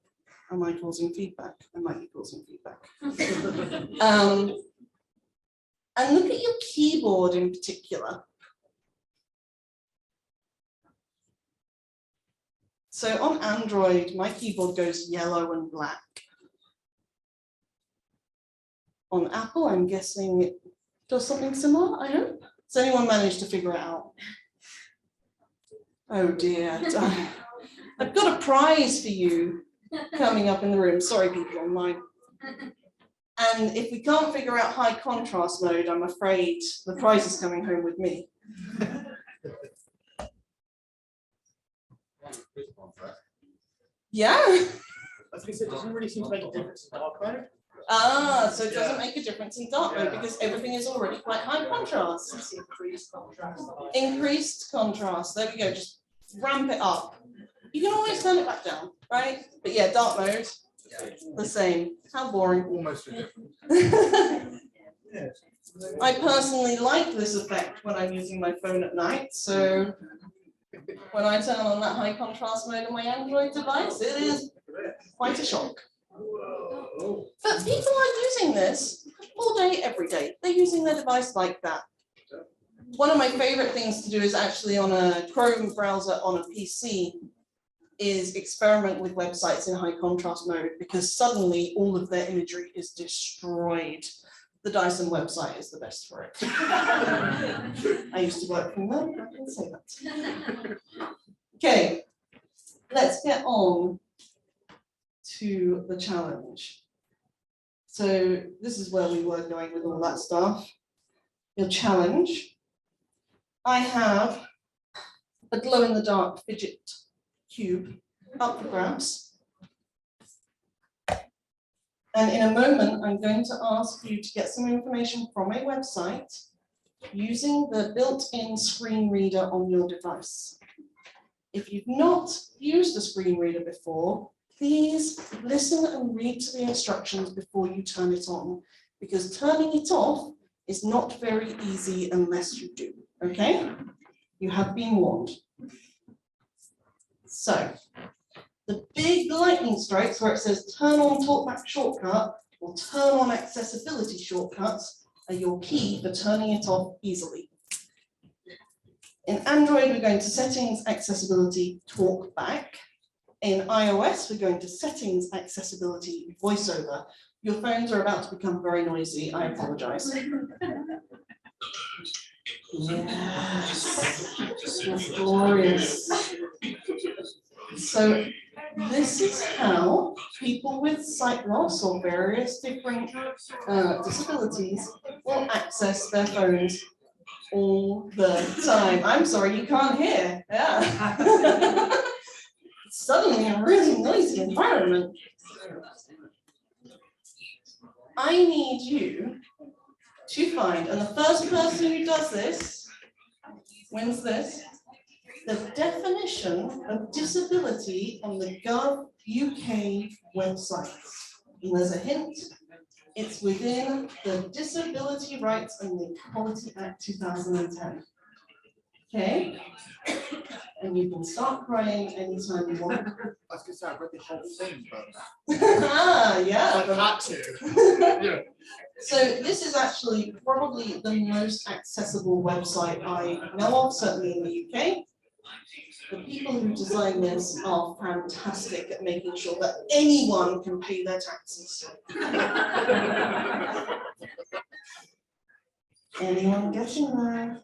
Am I causing feedback? I might be causing feedback. And look at your keyboard in particular. So on Android, my keyboard goes yellow and black. On Apple, I'm guessing it does something similar, I hope. Has anyone managed to figure it out? Oh dear. I've got a prize for you coming up in the room. Sorry, people online. And if we can't figure out high contrast mode, I'm afraid the prize is coming home with me. Yeah. I was going to say, it doesn't really seem to make a difference in dark mode. Ah, so it doesn't make a difference in dark mode because everything is already quite high contrast. Increased contrast. Increased contrast. There we go. Just ramp it up. You can always turn it back down, right? But yeah, dark mode, the same. How boring. Almost a difference. I personally like this effect when I'm using my phone at night. So when I turn on that high contrast mode on my Android device, it is quite a shock. But people are using this all day, every day. They're using their device like that. One of my favorite things to do is actually on a Chrome browser on a PC is experiment with websites in high contrast mode because suddenly all of their imagery is destroyed. The Dyson website is the best for it. I used to work from them, I can say that. Okay, let's get on to the challenge. So this is where we were going with all that stuff. Your challenge. I have a glow-in-the-dark fidget cube up for grabs. And in a moment, I'm going to ask you to get some information from a website using the built-in screen reader on your device. If you've not used a screen reader before, please listen and read to the instructions before you turn it on, because turning it off is not very easy unless you do, okay? You have been warned. So, the big lightning strikes where it says turn on talkback shortcut or turn on accessibility shortcuts are your key for turning it off easily. In Android, we're going to settings, accessibility, talkback. In iOS, we're going to settings, accessibility, voiceover. Your phones are about to become very noisy. I apologize. Yes, glorious. So This is how people with sight loss or various different disabilities will access their phones all the time. I'm sorry, you can't hear. Yeah. Suddenly a really noisy environment. I need you to find, and the first person who does this wins this, the definition of disability on the Gov UK website. And there's a hint, it's within the Disability Rights and Equality Act 2010. Okay? And you can start crying anytime you want. I was going to say, I've read the whole thing, but Ah, yeah. I've had to. Yeah. So this is actually probably the most accessible website I know of, certainly in the UK. The people who design this are fantastic at making sure that anyone can pay their taxes. Anyone getting there?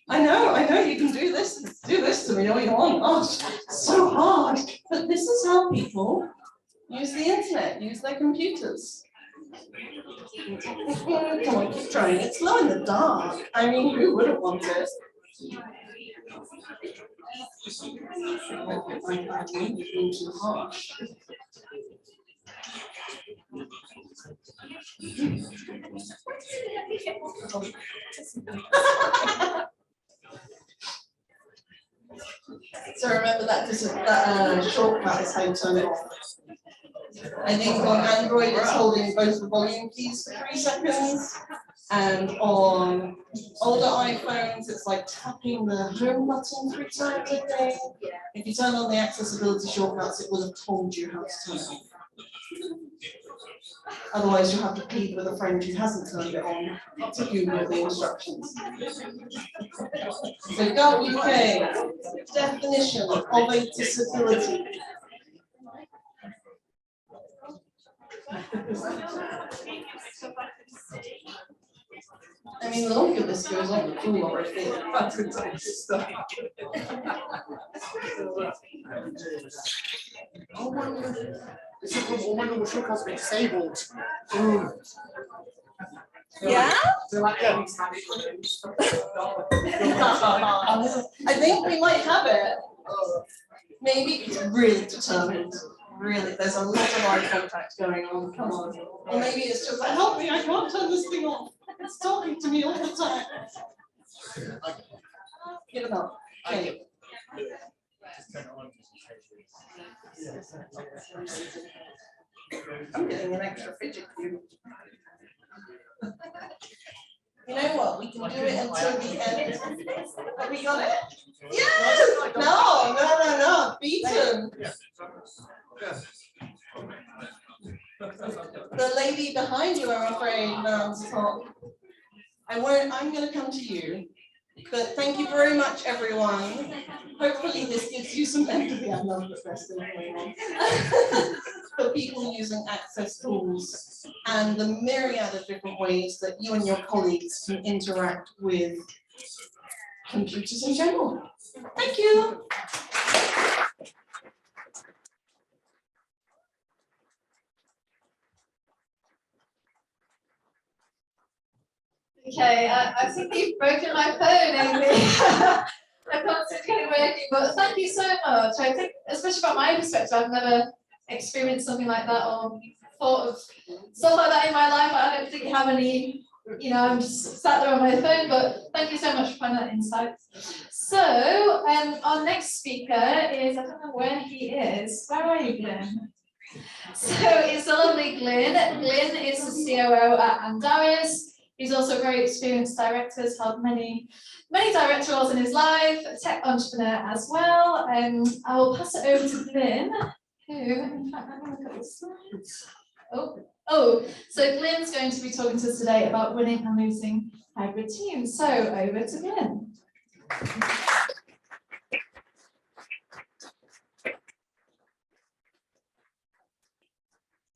I know, you can do this to me all you want. Oh, it's so hard. But this is how people use the internet, use their computers. Come on, keep trying. It's glow in the dark. I mean, who wouldn't want it? I'm being too harsh. So remember that shortcut is how you turn it off. I think on Android it's holding both the volume keys for 3 seconds, and on older iPhones it's like tapping the home button 3 times, I think. If you turn on the accessibility shortcuts, it will have told you how to turn it off. Otherwise you'll have to plead with a friend who hasn't turned it on to Google the instructions. So Gov UK, definition of a disability. I mean, the longer this goes on, the cooler I feel. Oh my God. All my normal shortcuts have been disabled. Yeah? So like, yeah. I think we might have it. Maybe it's really determined. Really, there's a lot of eye contact going on. Come on. Or maybe it's just like, help me, I can't turn this thing off. It's talking to me all the time. Get it up. Okay. I'm getting an extra fidget cube. You know what? We can do it until the end. Have we got it? Yes! No. Beaten. The lady behind you, I'm afraid, non-stop. I'm going to come to you. But thank you very much, everyone. Hopefully this gives you some empathy. I love the best thing going on. For people using access tools and the myriad of different ways that you and your colleagues can interact with computers in general. Thank you. Okay, I think you've broken my phone, Amy. I can't seem to get it working, but thank you so much. I think, especially from my perspective, I've never experienced something like that or thought of stuff like that in my life. I don't think I have any, I'm just sat there on my phone, but thank you so much for finding that insight. So, our next speaker is, I don't know where he is. Where are you, Glyn? So, it's the lovely Glyn. Glyn is the COO at Andarius. He's also a very experienced director, has held many director roles in his life, a tech entrepreneur as well. I will pass it over to Glyn, who, in fact, I'm going to look at the slides. So Glyn's going to be talking to us today about winning and losing hybrid teams. So over to Glyn.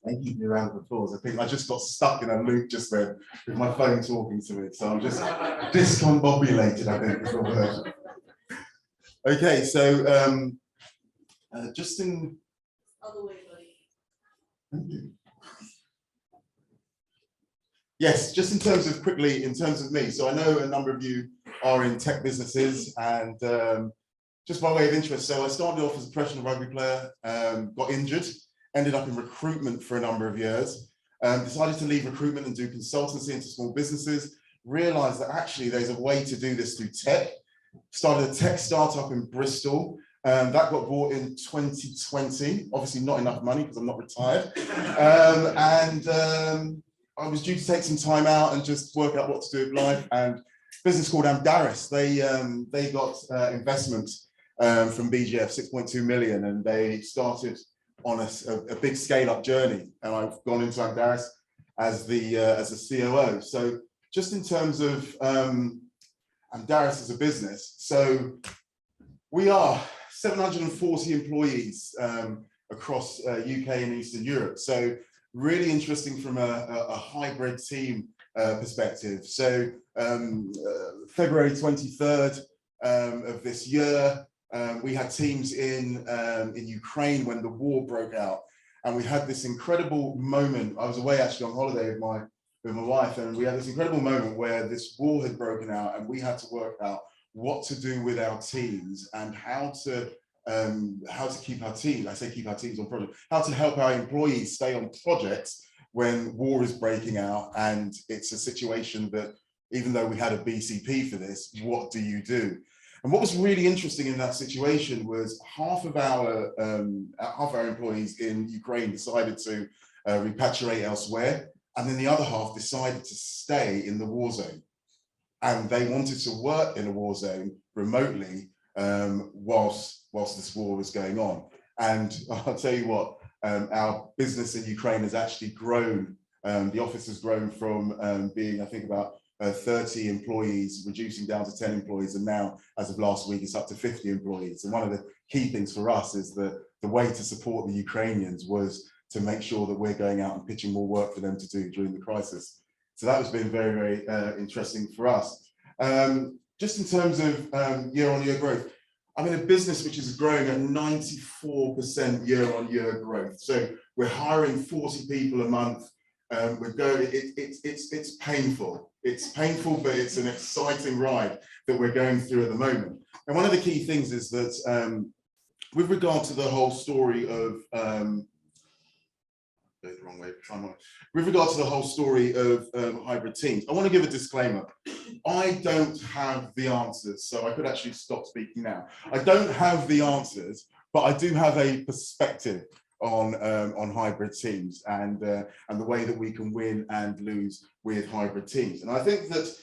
Thank you for your round of applause. I think I just got stuck in a loop just then with my phone talking to me. So I'm just discombobulated, I think is the word. Okay, so Just in. Other way, buddy. Yes, just in terms of quickly, in terms of me. So I know a number of you are in tech businesses, and just by way of interest, so I started off as a professional rugby player, got injured, ended up in recruitment for a number of years, decided to leave recruitment and do consultancy into small businesses, realized that actually there's a way to do this through tech, started a tech startup in Bristol. That got bought in 2020, obviously not enough money because I'm not retired. I was due to take some time out and just work out what to do with life, and a business called Amdaris, they got investment from BGF, 6.2 million, and they started on a big scale-up journey, and I've gone into Amdaris as the COO. So just in terms of Amdaris as a business, so we are 740 employees across UK and Eastern Europe. So really interesting from a hybrid team perspective. So February 23rd of this year, we had teams in Ukraine when the war broke out, and we had this incredible moment. I was away actually on holiday with my wife, and we had this incredible moment where this war had broken out, and we had to work out what to do with our teams and how to keep our team, I say keep our teams on project, how to help our employees stay on projects when war is breaking out, and it's a situation that even though we had a BCP for this, what do you do? And what was really interesting in that situation was half of our employees in Ukraine decided to repatriate elsewhere, and then the other half decided to stay in the war zone. And they wanted to work in a war zone remotely whilst this war was going on. And I'll tell you what, our business in Ukraine has actually grown. The office has grown from being, I think, about 30 employees, reducing down to 10 employees, and now, as of last week, it's up to 50 employees. And one of the key things for us is that the way to support the Ukrainians was to make sure that we're going out and pitching more work for them to do during the crisis. So that has been very, very interesting for us. Just in terms of year-on-year growth, I'm in a business which is growing at 94% year-on-year growth. So we're hiring 40 people a month. We're going. It's painful. It's painful, but it's an exciting ride that we're going through at the moment. And one of the key things is that with regard to the whole story of with regard to the whole story of hybrid teams, I want to give a disclaimer. I don't have the answers, so I could actually stop speaking now. I don't have the answers, but I do have a perspective on hybrid teams and the way that we can win and lose with hybrid teams. And I think that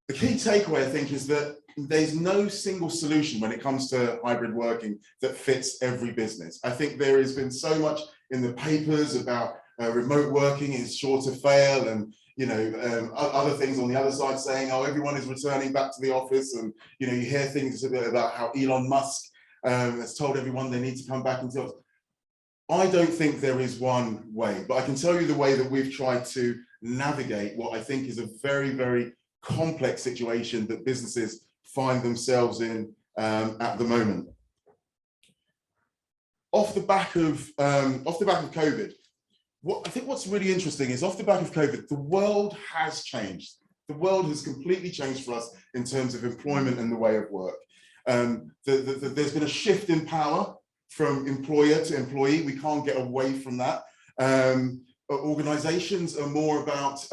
the key takeaway, I think, is that there's no single solution when it comes to hybrid working that fits every business. I think there has been so much in the papers about remote working is sure to fail, and other things on the other side saying, oh, everyone is returning back to the office, and you hear things about how Elon Musk has told everyone they need to come back into the office. I don't think there is one way, but I can tell you the way that we've tried to navigate what I think is a very, very complex situation that businesses find themselves in at the moment. Off the back of COVID, I think what's really interesting is off the back of COVID, the world has changed. The world has completely changed for us in terms of employment and the way of work. There's been a shift in power from employer to employee. We can't get away from that. Organizations are more about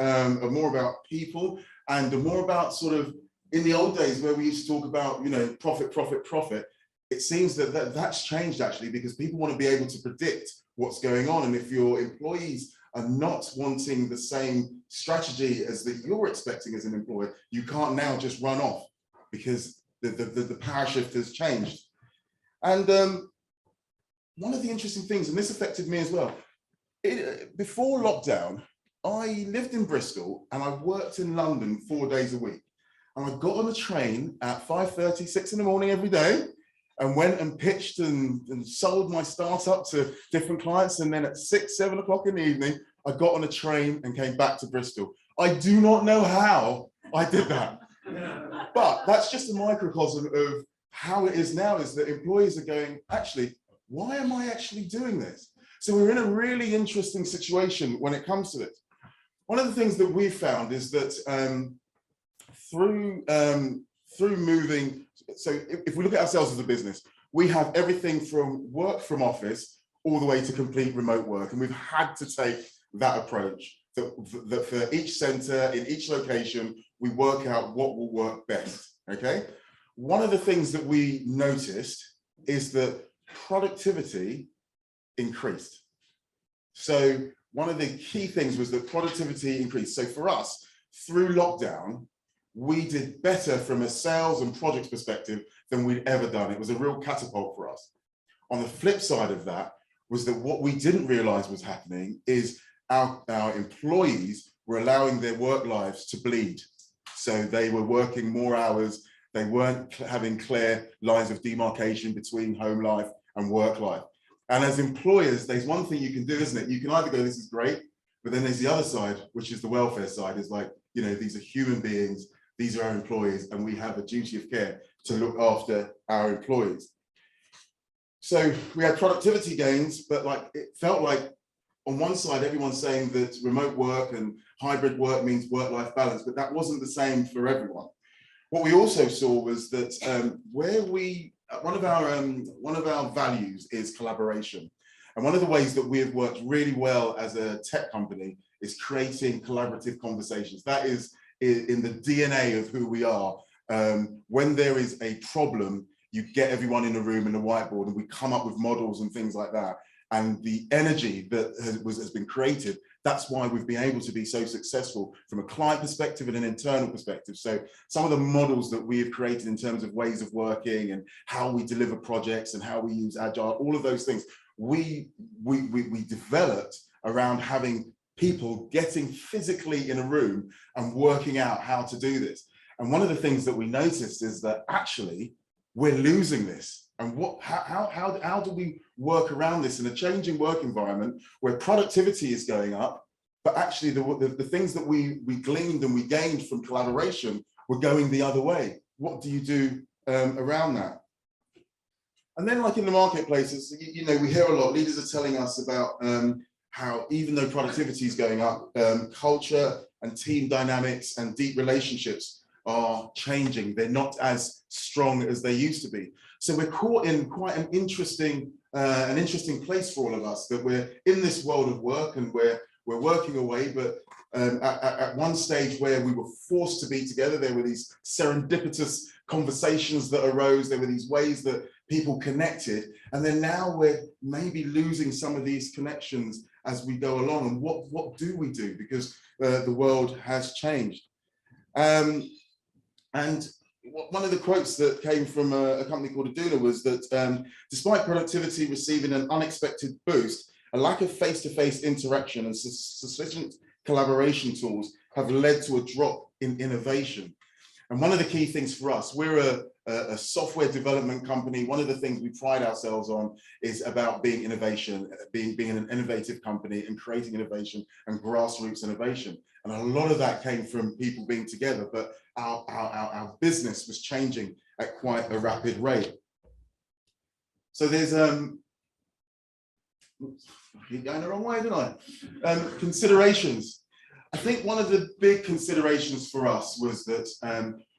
people, and are more about sort of, in the old days where we used to talk about, profit, profit, profit. It seems that that's changed actually, because people want to be able to predict what's going on. And if your employees are not wanting the same strategy as that you're expecting as an employer, you can't now just run off, because the power shift has changed. And one of the interesting things, and this affected me as well, before lockdown, I lived in Bristol and I worked in London 4 days a week. And I got on a train at 5:30, 6 in the morning every day, and went and pitched and sold my startup to different clients. And then at 6, 7 o'clock in the evening, I got on a train and came back to Bristol. I do not know how I did that. But that's just a microcosm of how it is now, is that employees are going, actually, why am I actually doing this? So we're in a really interesting situation when it comes to it. One of the things that we've found is that through moving, so if we look at ourselves as a business, we have everything from work from office all the way to complete remote work. And we've had to take that approach that for each center, in each location, we work out what will work best, okay? One of the things that we noticed is that productivity increased. So one of the key things was that productivity increased. So for us, through lockdown, we did better from a sales and projects perspective than we'd ever done. It was a real catapult for us. On the flip side of that was that what we didn't realize was happening is our employees were allowing their work lives to bleed. So they were working more hours. They weren't having clear lines of demarcation between home life and work life. And as employers, there's one thing you can do, isn't it? You can either go, this is great, but then there's the other side, which is the welfare side, is like, you know, these are human beings, these are our employees, and we have a duty of care to look after our employees. So we had productivity gains, but like it felt like on one side, everyone's saying that remote work and hybrid work means work-life balance, but that wasn't the same for everyone. What we also saw was that one of our values is collaboration. And one of the ways that we have worked really well as a tech company is creating collaborative conversations. That is in the DNA of who we are. When there is a problem, you get everyone in a room and a whiteboard, and we come up with models and things like that. And the energy that has been created, that's why we've been able to be so successful from a client perspective and an internal perspective. So some of the models that we have created in terms of ways of working and how we deliver projects and how we use agile, all of those things, we developed around having people getting physically in a room and working out how to do this. And one of the things that we noticed is that actually we're losing this. And how do we work around this in a changing work environment where productivity is going up, but actually the things that we gleaned and we gained from collaboration were going the other way? What do you do around that? And then like in the marketplaces, you know, we hear a lot, leaders are telling us about how even though productivity is going up, culture and team dynamics and deep relationships are changing. They're not as strong as they used to be. So we're caught in quite an interesting place for all of us, that we're in this world of work and we're working away, but at one stage where we were forced to be together, there were these serendipitous conversations that arose, there were these ways that people connected, and then now we're maybe losing some of these connections as we go along. And what do we do? Because the world has changed. And one of the quotes that came from a company called Aduna was that despite productivity receiving an unexpected boost, a lack of face-to-face interaction and sufficient collaboration tools have led to a drop in innovation. And one of the key things for us, we're a software development company. One of the things we pride ourselves on is about being innovation, being an innovative company and creating innovation and grassroots innovation. And a lot of that came from people being together, but our business was changing at quite a rapid rate. So there's, oops, I keep going the wrong way, didn't I? Considerations. I think one of the big considerations for us was that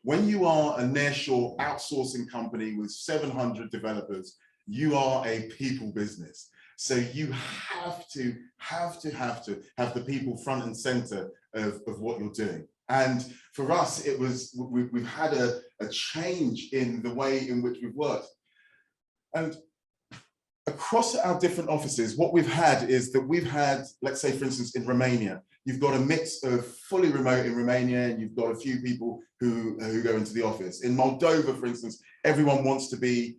when you are a nearshore outsourcing company with 700 developers, you are a people business. So you have to have the people front and center of what you're doing. And for us, it was, we've had a change in the way in which we've worked. And across our different offices, what we've had is that we've had, let's say, for instance, in Romania, you've got a mix of fully remote in Romania, and you've got a few people who go into the office. In Moldova, for instance, everyone wants to be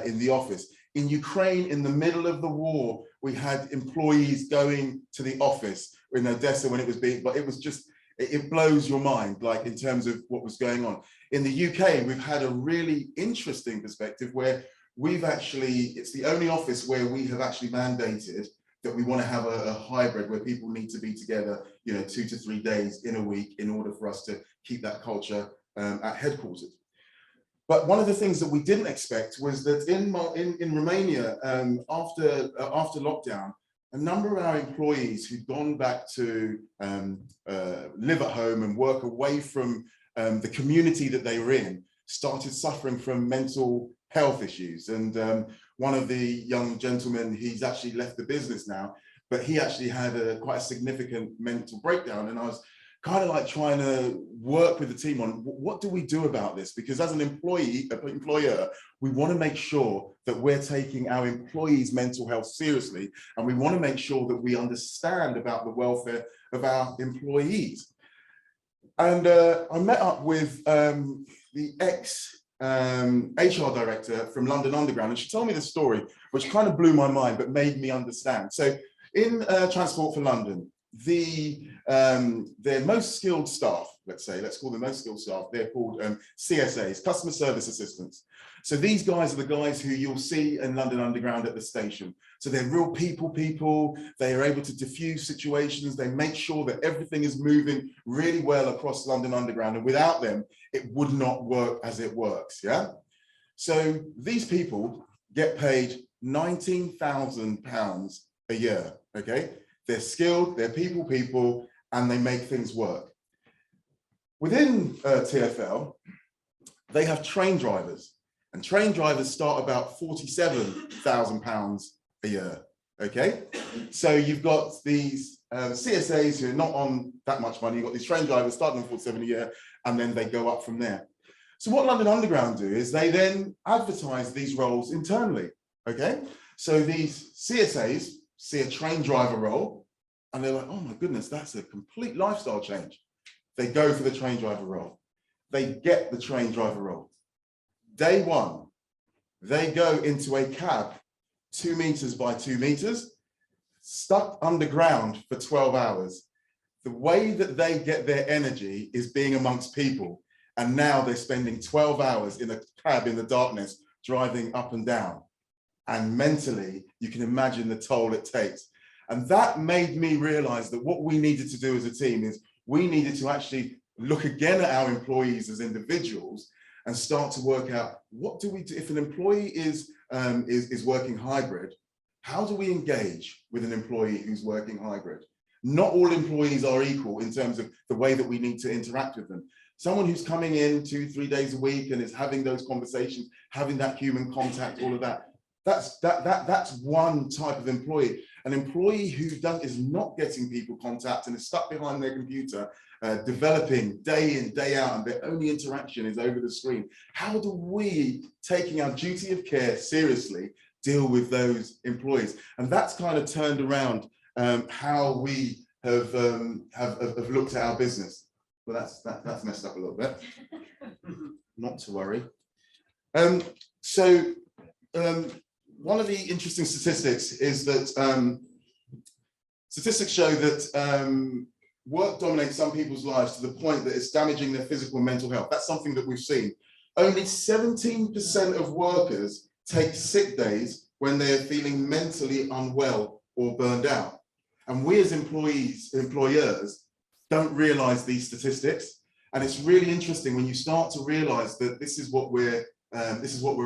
in the office. In Ukraine, in the middle of the war, we had employees going to the office in Odessa when it was being, but it was just, it blows your mind, like in terms of what was going on. In the UK, we've had a really interesting perspective where we've actually, it's the only office where we have actually mandated that we want to have a hybrid where people need to be together, 2 to 3 days in a week in order for us to keep that culture at headquarters. But one of the things that we didn't expect was that in Romania, after lockdown, a number of our employees who'd gone back to live at home and work away from the community that they were in started suffering from mental health issues. And one of the young gentlemen, he's actually left the business now, but he actually had quite a significant mental breakdown. And I was kind of like trying to work with the team on what do we do about this? Because as an employer, we want to make sure that we're taking our employees' mental health seriously, and we want to make sure that we understand about the welfare of our employees. And I met up with the ex-HR director from London Underground, and she told me the story, which kind of blew my mind, but made me understand. So in Transport for London, their most skilled staff, let's call them most skilled staff, they're called CSAs, customer service assistants. So these guys are the guys who you'll see in London Underground at the station. So they're real people, they are able to diffuse situations, they make sure that everything is moving really well across London Underground, and without them, it would not work as it works, yeah? So these people get paid £19,000 a year, okay? They're skilled, they're people, and they make things work. Within TfL, they have train drivers, and train drivers start about £47,000 a year, okay? So you've got these CSAs who are not on that much money, you've got these train drivers starting on 47 a year, and then they go up from there. So what London Underground do is they then advertise these roles internally, okay? So these CSAs see a train driver role, and they're like, oh my goodness, that's a complete lifestyle change. They go for the train driver role. They get the train driver role. Day one, they go into a cab 2 meters by 2 meters, stuck underground for 12 hours. The way that they get their energy is being amongst people. And now they're spending 12 hours in a cab in the darkness, driving up and down. And mentally, you can imagine the toll it takes. And that made me realize that what we needed to do as a team is we needed to actually look again at our employees as individuals and start to work out, what do we do if an employee is working hybrid? How do we engage with an employee who's working hybrid? Not all employees are equal in terms of the way that we need to interact with them. Someone who's coming in 2-3 days a week and is having those conversations, having that human contact, all of that, that's one type of employee. An employee who is not getting people contact and is stuck behind their computer, developing day in, day out, and their only interaction is over the screen. How do we, taking our duty of care seriously, deal with those employees? And that's kind of turned around how we have looked at our business. Well, that's messed up a little bit. Not to worry. One of the interesting statistics is that statistics show that work dominates some people's lives to the point that it's damaging their physical and mental health. That's something that we've seen. Only 17% of workers take sick days when they are feeling mentally unwell or burned out. And we as employers don't realize these statistics. And it's really interesting when you start to realize that this is what we're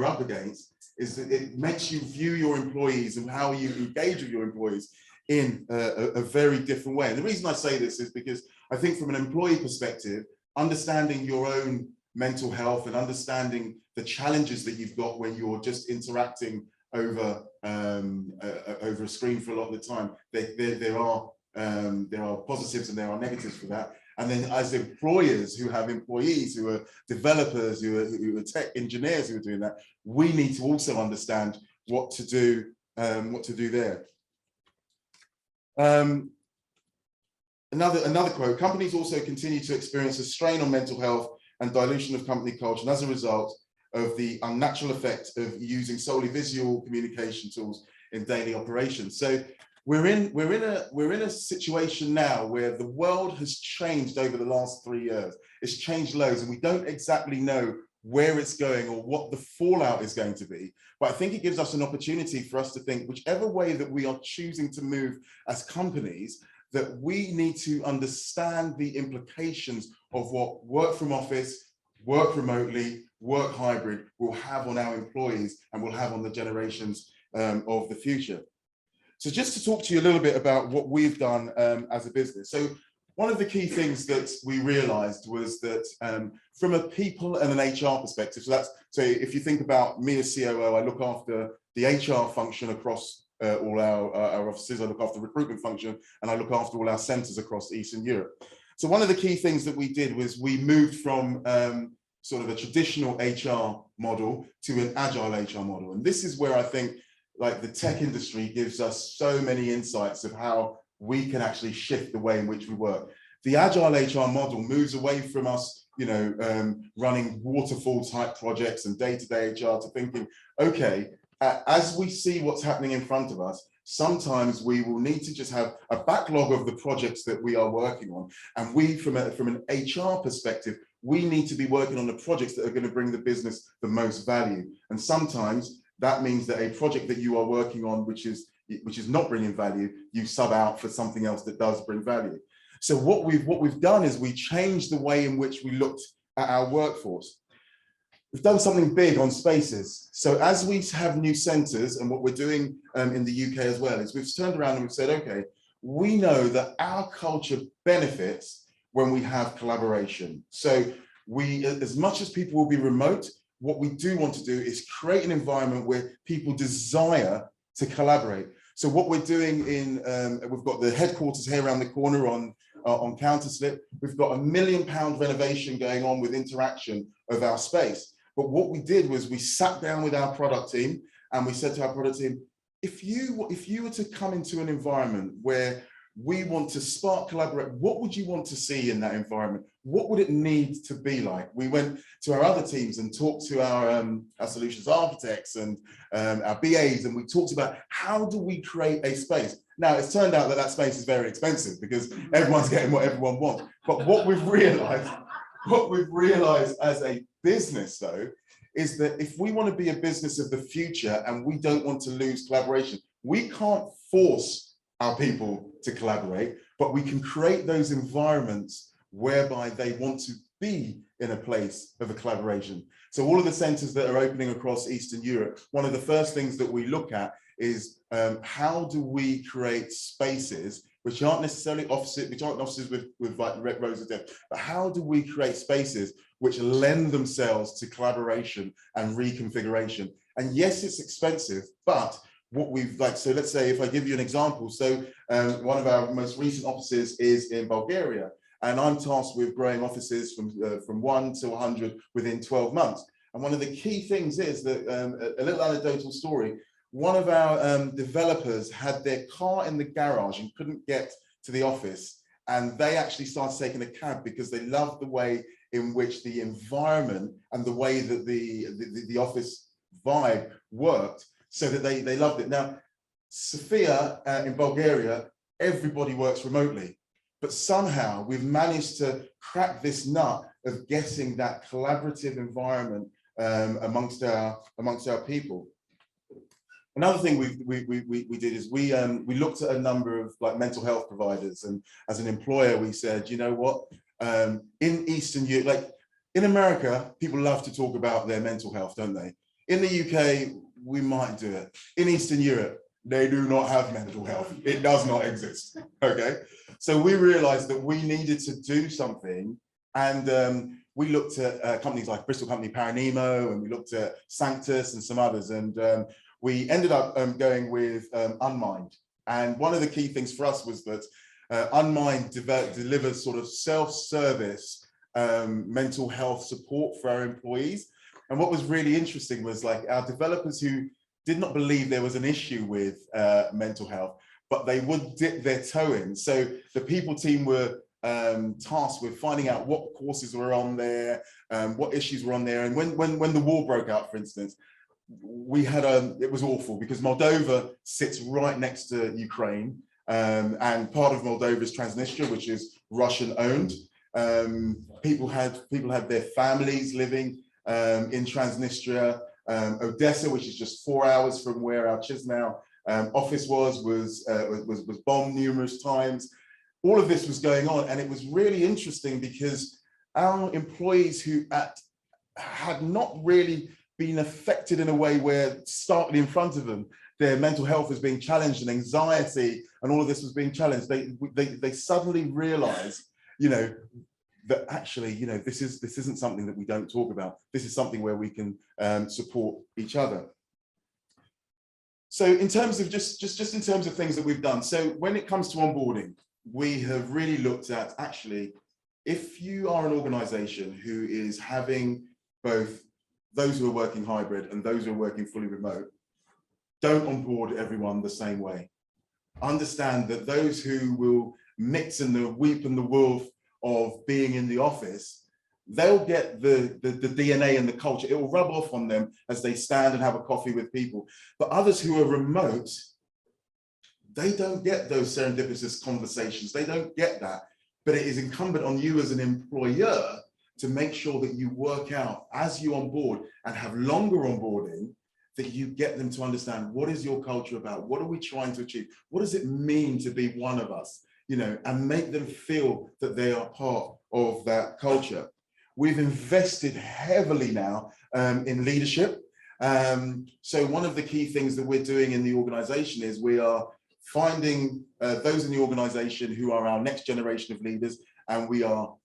up against, is that it makes you view your employees and how you engage with your employees in a very different way. And the reason I say this is because I think from an employee perspective, understanding your own mental health and understanding the challenges that you've got when you're just interacting over a screen for a lot of the time, there are positives and there are negatives for that. And then as employers who have employees who are developers, who are tech engineers who are doing that, we need to also understand what to do there. Another quote, companies also continue to experience a strain on mental health and dilution of company culture, and as a result of the unnatural effect of using solely visual communication tools in daily operations. So we're in a situation now where the world has changed over the last 3 years. It's changed loads, and we don't exactly know where it's going or what the fallout is going to be. But I think it gives us an opportunity for us to think, whichever way that we are choosing to move as companies, that we need to understand the implications of what work from office, work remotely, work hybrid will have on our employees and will have on the generations of the future. So just to talk to you a little bit about what we've done as a business. So one of the key things that we realized was that from a people and an HR perspective, so if you think about me as COO, I look after the HR function across all our offices, I look after the recruitment function, and I look after all our centers across Eastern Europe. So one of the key things that we did was we moved from sort of a traditional HR model to an agile HR model. And this is where I think like the tech industry gives us so many insights of how we can actually shift the way in which we work. The agile HR model moves away from us, running waterfall type projects and day-to-day HR to thinking, okay, as we see what's happening in front of us, sometimes we will need to just have a backlog of the projects that we are working on. And we, from an HR perspective, we need to be working on the projects that are going to bring the business the most value. And sometimes that means that a project that you are working on, which is not bringing value, you sub out for something else that does bring value. So what we've done is we changed the way in which we looked at our workforce. We've done something big on spaces. So as we have new centres, and what we're doing in the UK as well, is we've turned around and we've said, okay, we know that our culture benefits when we have collaboration. So we, as much as people will be remote, what we do want to do is create an environment where people desire to collaborate. So what we're doing we've got the headquarters here around the corner on Counterslip. We've got £1 million renovation going on with interaction of our space. But what we did was we sat down with our product team and we said to our product team, if you were to come into an environment where we want to spark collaborate, what would you want to see in that environment? What would it need to be like? We went to our other teams and talked to our solutions architects and our BAs, and we talked about how do we create a space. Now, it's turned out that that space is very expensive because everyone's getting what everyone wants. But what we've realized as a business, though, is that if we want to be a business of the future and we don't want to lose collaboration, we can't force our people to collaborate, but we can create those environments whereby they want to be in a place of a collaboration. So all of the centers that are opening across Eastern Europe, one of the first things that we look at is how do we create spaces which aren't necessarily offices, with like red rows of death, but how do we create spaces which lend themselves to collaboration and reconfiguration? And yes, it's expensive, but what we've like, so let's say if I give you an example, so one of our most recent offices is in Bulgaria, and I'm tasked with growing offices from 1 to 100 within 12 months. And one of the key things is that a little anecdotal story, one of our developers had their car in the garage and couldn't get to the office, and they actually started taking a cab because they loved the way in which the environment and the way that the office vibe worked, so that they loved it. Now, Sofia in Bulgaria, everybody works remotely, but somehow we've managed to crack this nut of getting that collaborative environment amongst our people. Another thing we did is we looked at a number of like mental health providers, and as an employer, we said, you know what, in Eastern Europe, like in America, people love to talk about their mental health, don't they? In the UK, we might do it. In Eastern Europe, they do not have mental health. It does not exist, okay? So we realized that we needed to do something, and we looked at companies like Bristol company Paranemo, and we looked at Sanctus and some others, and we ended up going with Unmind. And one of the key things for us was that Unmind delivers sort of self-service mental health support for our employees. And what was really interesting was like our developers who did not believe there was an issue with mental health, but they would dip their toe in. So the people team were tasked with finding out what courses were on there, what issues were on there. And when the war broke out, for instance, we had it was awful because Moldova sits right next to Ukraine, and part of Moldova is Transnistria, which is Russian owned. People had their families living in Transnistria. Odessa, which is just 4 hours from where our Chisinau office was bombed numerous times. All of this was going on, and it was really interesting because our employees who had not really been affected in a way where starkly in front of them, their mental health was being challenged and anxiety and all of this was being challenged, they suddenly realized, you know, that actually, you know, this isn't something that we don't talk about. This is something where we can support each other. So in terms of just in terms of things that we've done, so when it comes to onboarding, we have really looked at, actually, if you are an organization who is having both those who are working hybrid and those who are working fully remote, don't onboard everyone the same way. Understand that those who will mix in the weep and the wolf of being in the office, they'll get the DNA and the culture. It will rub off on them as they stand and have a coffee with people. But others who are remote, they don't get those serendipitous conversations. They don't get that. But it is incumbent on you as an employer to make sure that you work out as you onboard and have longer onboarding, that you get them to understand, what is your culture about? What are we trying to achieve? What does it mean to be one of us? You know, and make them feel that they are part of that culture. We've invested heavily now in leadership. So one of the key things that we're doing in the organization is we are finding those in the organization who are our next generation of leaders, and we are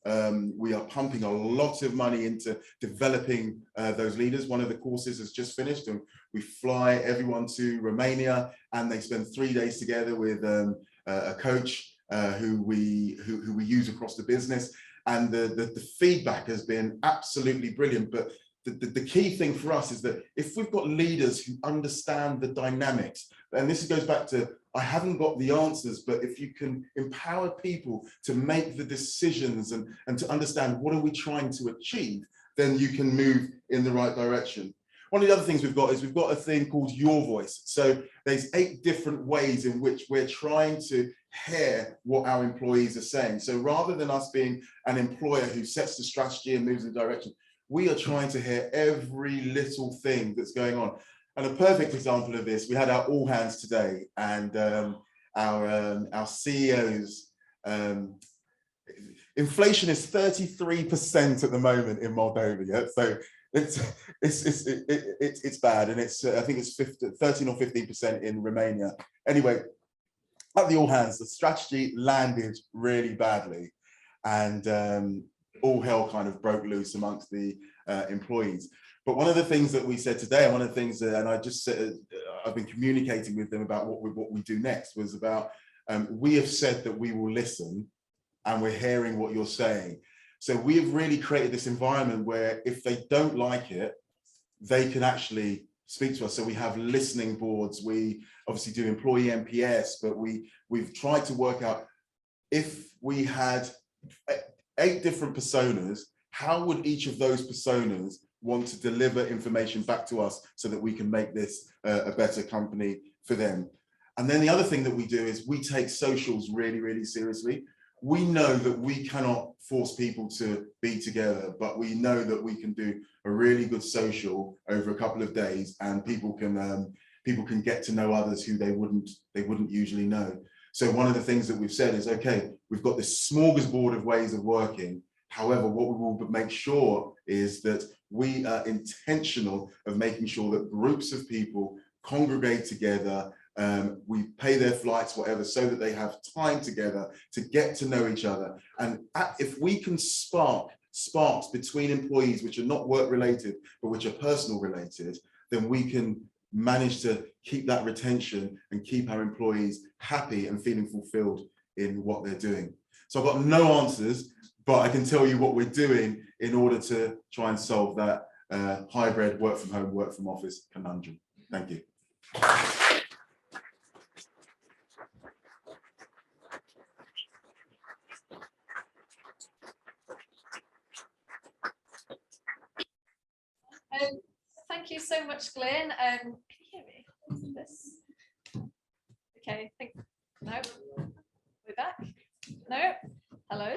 pumping a lot of money into developing those leaders. One of the courses has just finished, and we fly everyone to Romania, and they spend 3 days together with a coach who we use across the business. And the feedback has been absolutely brilliant. But the key thing for us is that if we've got leaders who understand the dynamics, and this goes back to, I haven't got the answers, but if you can empower people to make the decisions and to understand what are we trying to achieve, then you can move in the right direction. One of the other things we've got is we've got a thing called Your Voice. So there's 8 different ways in which we're trying to hear what our employees are saying. So rather than us being an employer who sets the strategy and moves in the direction, we are trying to hear every little thing that's going on. And a perfect example of this, we had our all hands today, and our CEOs, inflation is 33% at the moment in Moldova. Yeah? So it's bad, and it's I think it's 13 or 15% in Romania. Anyway, at the all hands, the strategy landed really badly, and all hell kind of broke loose amongst the employees. But one of the things that we said today, and one of the things that, and I just said, I've been communicating with them about what we do next, was about we have said that we will listen, and we're hearing what you're saying. So we have really created this environment where if they don't like it, they can actually speak to us. So we have listening boards. We obviously do employee NPS, but we've tried to work out, if we had 8 different personas, how would each of those personas want to deliver information back to us so that we can make this a better company for them? And then the other thing that we do is we take socials really, really seriously. We know that we cannot force people to be together, but we know that we can do a really good social over a couple of days, and people can get to know others who they wouldn't usually know. So one of the things that we've said is, okay, we've got this smorgasbord of ways of working. However, what we will make sure is that we are intentional of making sure that groups of people congregate together. We pay their flights, whatever, so that they have time together to get to know each other. And if we can sparks between employees which are not work related, but which are personal related, then we can manage to keep that retention and keep our employees happy and feeling fulfilled in what they're doing. So I've got no answers, but I can tell you what we're doing in order to try and solve that hybrid work from home, work from office conundrum. Thank you. Thank you so much, Glenn. Can you hear me? This. Okay, no. We're back. No. Hello.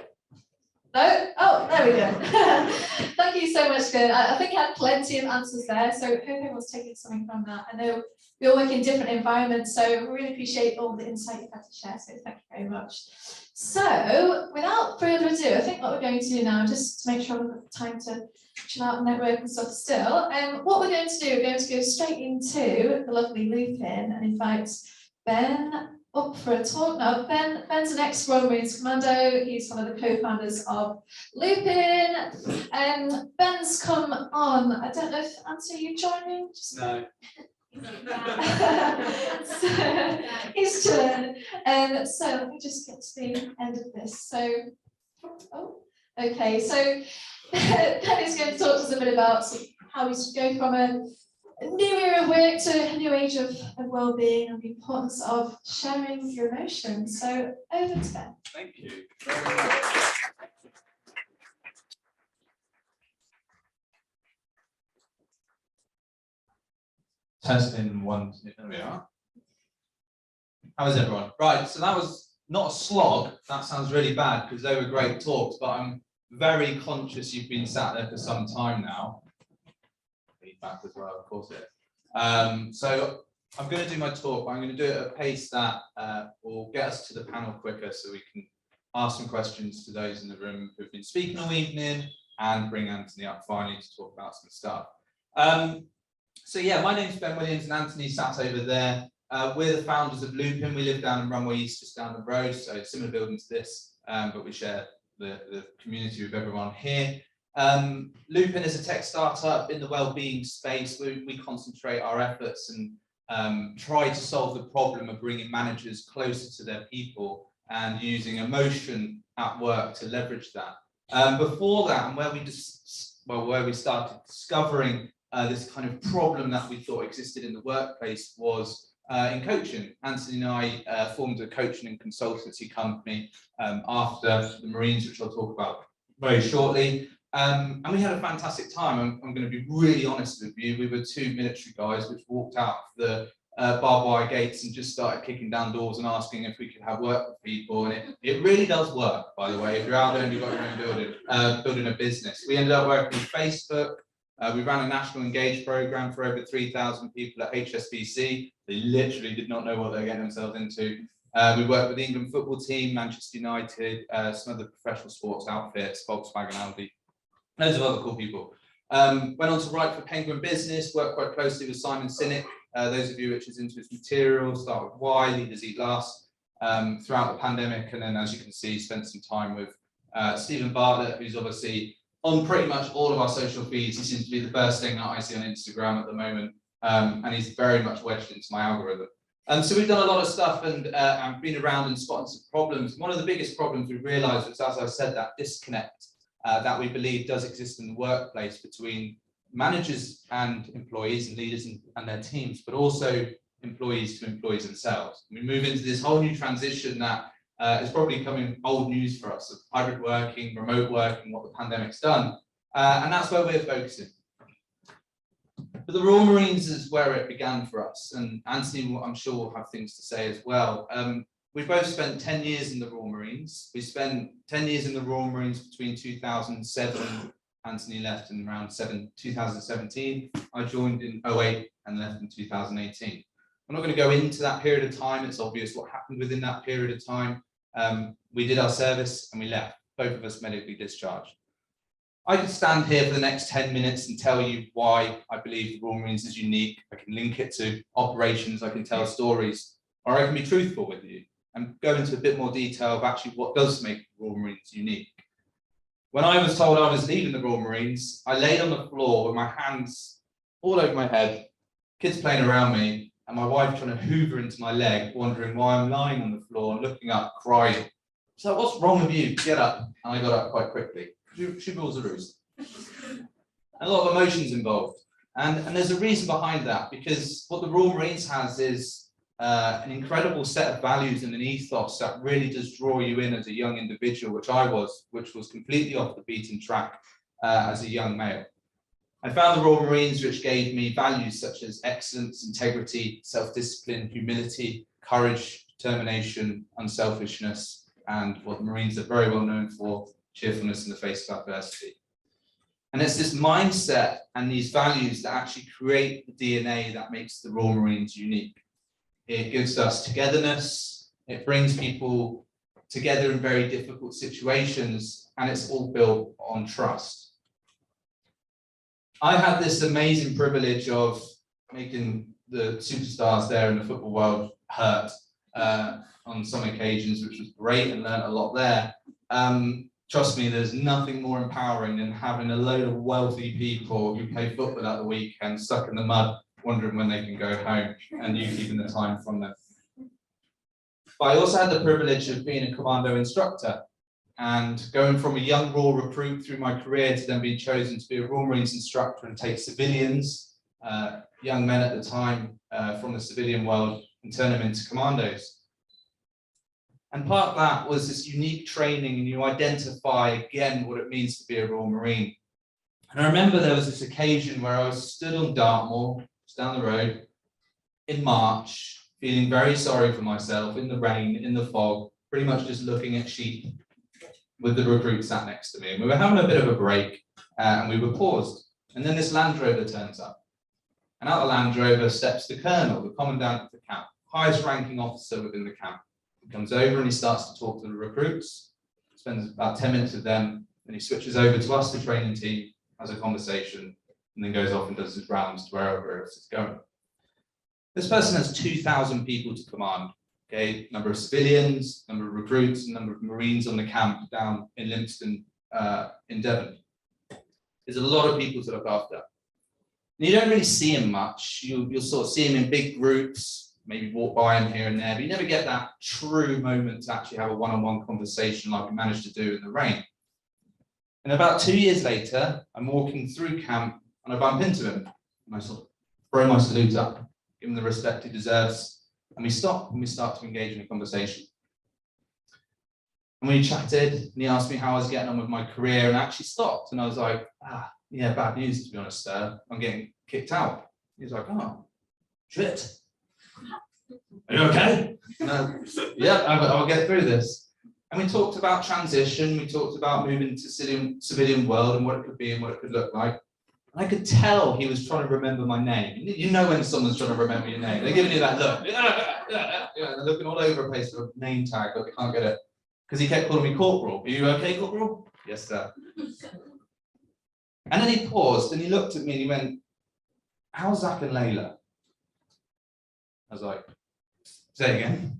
No. Oh, there we go. Thank you so much, Glenn. I think I had plenty of answers there, so I hope everyone's taking something from that. I know we all work in different environments, so we really appreciate all the insight you've had to share, so thank you very much. So without further ado, I think what we're going to do now, just to make sure we've got time to chill out and network and stuff still, what we're going to do, we're going to go straight into the lovely Loopin and invite Ben up for a talk now. Ben's an ex-Royal Marines Commando. He's one of the co-founders of Loopin. Ben's come on. I don't know if Anthony, you joining? No. So, he's chilling. So let me just get to the end of this. So, oh, okay. So Ben is going to talk to us a bit about how we go from a new era of work to a new age of well-being and the importance of sharing your emotions. So over to Ben. Thank you. Testing one, two, there we are. How is everyone? Right, so that was not a slog. That sounds really bad because they were great talks, but I'm very conscious you've been sat there for some time now. Feedback as well, of course it is. So I'm going to do my talk, but I'm going to do it at a pace that will get us to the panel quicker so we can ask some questions to those in the room who've been speaking all evening and bring Anthony up finally to talk about some stuff. So yeah, my name's Ben Williams and Anthony sat over there. We're the founders of Loopin. We live down in Runway East, just down the road, so it's similar building to this, but we share the community with everyone here. Loopin is a tech startup in the wellbeing space. We concentrate our efforts and try to solve the problem of bringing managers closer to their people and using emotion at work to leverage that. Before that, and where we started discovering this kind of problem that we thought existed in the workplace was in coaching. Anthony and I formed a coaching and consultancy company after the Marines, which I'll talk about very shortly. And we had a fantastic time. I'm going to be really honest with you. We were two military guys which walked out the barbed wire gates and just started kicking down doors and asking if we could have work with people. And it really does work, by the way, if you're out there and you've got your own building a business. We ended up working with Facebook. We ran a national engage program for over 3,000 people at HSBC. They literally did not know what they were getting themselves into. We worked with the England football team, Manchester United, some other professional sports outfits, Volkswagen, Audi, loads of other cool people. Went on to write for Penguin Business, worked quite closely with Simon Sinek. Those of you which is into his material, start with Why, Leaders Eat Last, throughout the pandemic. And then, as you can see, spent some time with Stephen Bartlett, who's obviously on pretty much all of our social feeds. He seems to be the first thing that I see on Instagram at the moment. And he's very much wedged into my algorithm. So we've done a lot of stuff and been around and spotted some problems. One of the biggest problems we've realized was, as I said, that disconnect that we believe does exist in the workplace between managers and employees and leaders and their teams, but also employees to employees themselves. We move into this whole new transition that is probably becoming old news for us, of hybrid working, remote working, what the pandemic's done. And that's where we're focusing. But the Royal Marines is where it began for us. And Anthony, I'm sure, will have things to say as well. We both spent 10 years in the Royal Marines. We spent 10 years in the Royal Marines between 2007, Anthony left in around 2017. I joined in 2008 and left in 2018. I'm not going to go into that period of time. It's obvious what happened within that period of time. We did our service and we left, both of us medically discharged. I could stand here for the next 10 minutes and tell you why I believe the Royal Marines is unique. I can link it to operations, I can tell stories, or I can be truthful with you and go into a bit more detail of actually what does make the Royal Marines unique. When I was told I was leaving the Royal Marines, I laid on the floor with my hands all over my head, kids playing around me, and my wife trying to hoover into my leg, wondering why I'm lying on the floor and looking up, crying. So what's wrong with you? Get up. And I got up quite quickly. She rules the roost. A lot of emotions involved. And there's a reason behind that, because what the Royal Marines has is an incredible set of values and an ethos that really does draw you in as a young individual, which was completely off the beaten track as a young male. I found the Royal Marines which gave me values such as excellence, integrity, self-discipline, humility, courage, determination, unselfishness, and what the Marines are very well known for, cheerfulness in the face of adversity. And it's this mindset and these values that actually create the DNA that makes the Royal Marines unique. It gives us togetherness, it brings people together in very difficult situations, and it's all built on trust. I had this amazing privilege of making the superstars there in the football world hurt on some occasions, which was great, and learned a lot there. Trust me, there's nothing more empowering than having a load of wealthy people who play football at the weekend stuck in the mud, wondering when they can go home, and you keeping the time from them. But I also had the privilege of being a commando instructor and going from a young Royal recruit through my career to then being chosen to be a Royal Marines instructor and take civilians, young men at the time from the civilian world, and turn them into commandos. And part of that was this unique training, and you identify again what it means to be a Royal Marine. And I remember there was this occasion where I was stood on Dartmoor, just down the road, in March, feeling very sorry for myself, in the rain, in the fog, pretty much just looking at sheep with the recruit sat next to me. And we were having a bit of a break, and we were paused. And then this Land Rover turns up. And out of the Land Rover steps the colonel, the commandant of the camp, highest ranking officer within the camp. He comes over and he starts to talk to the recruits, spends about 10 minutes with them, then he switches over to us, the training team, has a conversation, and then goes off and does his rounds to wherever else it's going. This person has 2,000 people to command, okay? Number of civilians, number of recruits, and number of Marines on the camp down in Livingston, in Devon. There's a lot of people to look after. And you don't really see him much. You'll sort of see him in big groups, maybe walk by him here and there, but you never get that true moment to actually have a one-on-one conversation like we managed to do in the rain. And about 2 years later, I'm walking through camp and I bump into him. And I sort of throw my salute up, give him the respect he deserves, and we stop and we start to engage in a conversation. And we chatted, and he asked me how I was getting on with my career, and I actually stopped. And I was like, yeah, bad news, to be honest, sir. I'm getting kicked out. He was like, oh, shit. Are you okay? Yeah, I'll get through this. And we talked about transition, we talked about moving to civilian world and what it could be and what it could look like. And I could tell he was trying to remember my name. You know when someone's trying to remember your name. They're giving you that look. They're looking all over the place for a name tag, but they can't get it. Because he kept calling me Corporal. Are you okay, Corporal? Yes, sir. And then he paused and he looked at me and he went, how's Zach and Layla? I was like, say it again.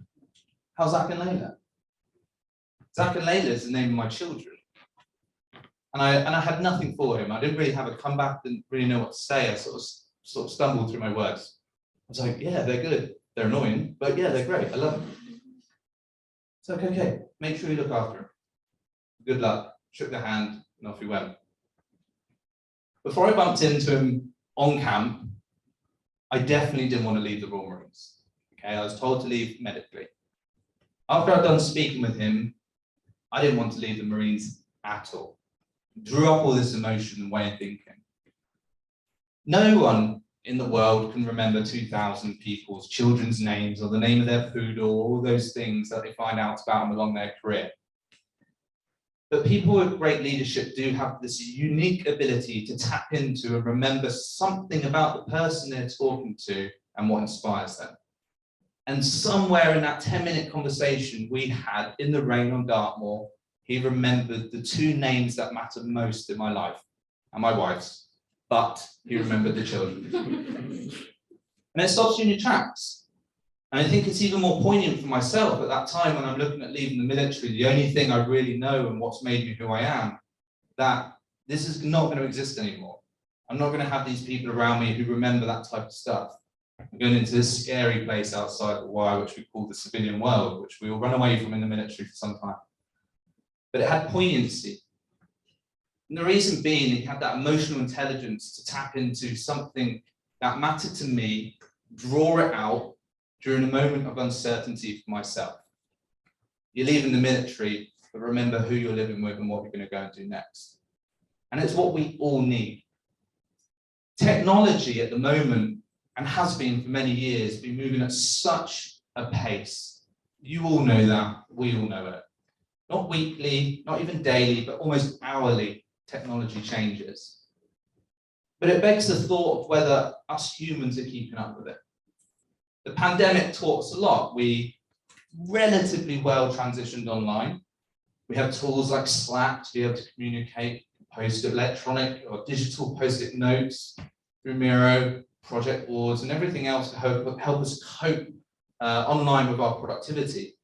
How's Zach and Layla? Zach and Layla is the name of my children. And I had nothing for him. I didn't really have a comeback, didn't really know what to say. I sort of stumbled through my words. I was like, yeah, they're good. They're annoying, but yeah, they're great. I love them. It's like, okay, make sure you look after him. Good luck. Shook the hand and off we went. Before I bumped into him on camp, I definitely didn't want to leave the Royal Marines. Okay, I was told to leave medically. After I'd done speaking with him, I didn't want to leave the Marines at all. Drew up all this emotion and way of thinking. No one in the world can remember 2,000 people's children's names or the name of their poodle, all those things that they find out about them along their career. But people with great leadership do have this unique ability to tap into and remember something about the person they're talking to and what inspires them. And somewhere in that 10-minute conversation we had in the rain on Dartmoor, he remembered the two names that matter most in my life, and my wife's, but he remembered the children. And it stops you in your tracks. And I think it's even more poignant for myself at that time when I'm looking at leaving the military, the only thing I really know and what's made me who I am, that this is not going to exist anymore. I'm not going to have these people around me who remember that type of stuff. I'm going into this scary place outside the wire, which we call the civilian world, which we all run away from in the military for some time. But it had poignancy. And the reason being, it had that emotional intelligence to tap into something that mattered to me, draw it out during a moment of uncertainty for myself. You're leaving the military, but remember who you're living with and what you're going to go and do next. And it's what we all need. Technology at the moment, and has been for many years, been moving at such a pace. You all know that, we all know it. Not weekly, not even daily, but almost hourly, technology changes. but it begs the thought of whether us humans are keeping up with it. The pandemic taught us a lot. We relatively well transitioned online. We have tools like Slack to be able to communicate, post electronic or digital post-it notes through Miro, project boards, and everything else to help us cope online with our productivity.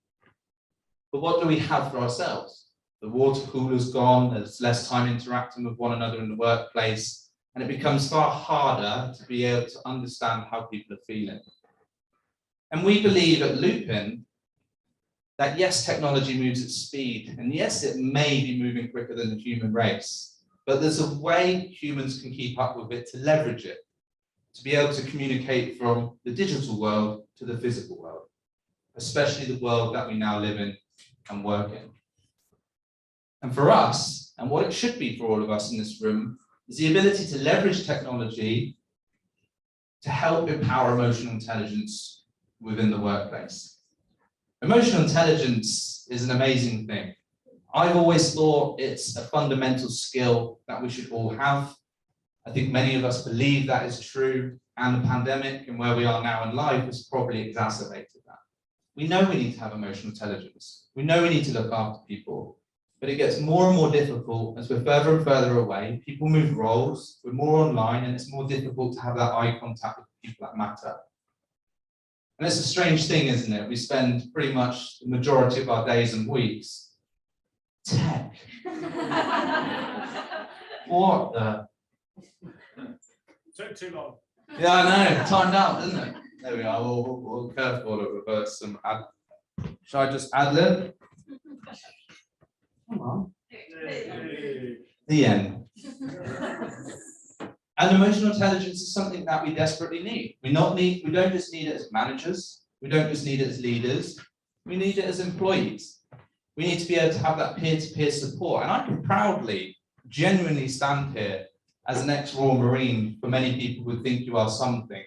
But what do we have for ourselves? The water cooler's gone, there's less time interacting with one another in the workplace, and it becomes far harder to be able to understand how people are feeling. And we believe at Loopin that yes, technology moves at speed, and yes, it may be moving quicker than the human race, but there's a way humans can keep up with it to leverage it, to be able to communicate from the digital world to the physical world, especially the world that we now live in and work in. And for us, and what it should be for all of us in this room, is the ability to leverage technology to help empower emotional intelligence within the workplace. Emotional intelligence is an amazing thing. I've always thought it's a fundamental skill that we should all have. I think many of us believe that is true, and the pandemic and where we are now in life has probably exacerbated that. We know we need to have emotional intelligence. We know we need to look after people, but it gets more and more difficult as we're further and further away. People move roles, we're more online, and it's more difficult to have that eye contact with people that matter. And it's a strange thing, isn't it? We spend pretty much the majority of our days and weeks tech. What the? Took too long. Yeah, I know. Timed out, didn't it? There we are. We'll curveball it with some ad. Shall I just ad lib? Come on. The end. And emotional intelligence is something that we desperately need. We don't just need it as managers. We don't just need it as leaders. We need it as employees. We need to be able to have that peer-to-peer support. And I can proudly, genuinely stand here as an ex-Royal Marine. For many people would think you are something.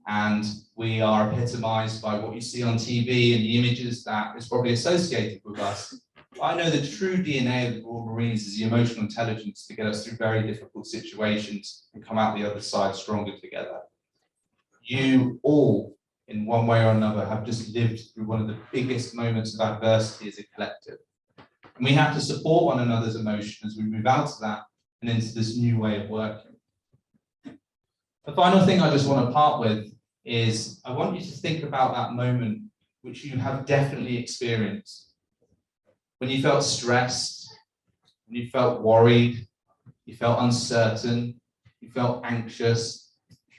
And we are epitomized by what you see on TV and the images that is probably associated with us. I know the true DNA of the Royal Marines is the emotional intelligence to get us through very difficult situations and come out the other side stronger together. You all, in one way or another, have just lived through one of the biggest moments of adversity as a collective. And we have to support one another's emotion as we move out of that and into this new way of working. The final thing I just want to part with is I want you to think about that moment which you have definitely experienced. When you felt stressed, when you felt worried, you felt uncertain, you felt anxious,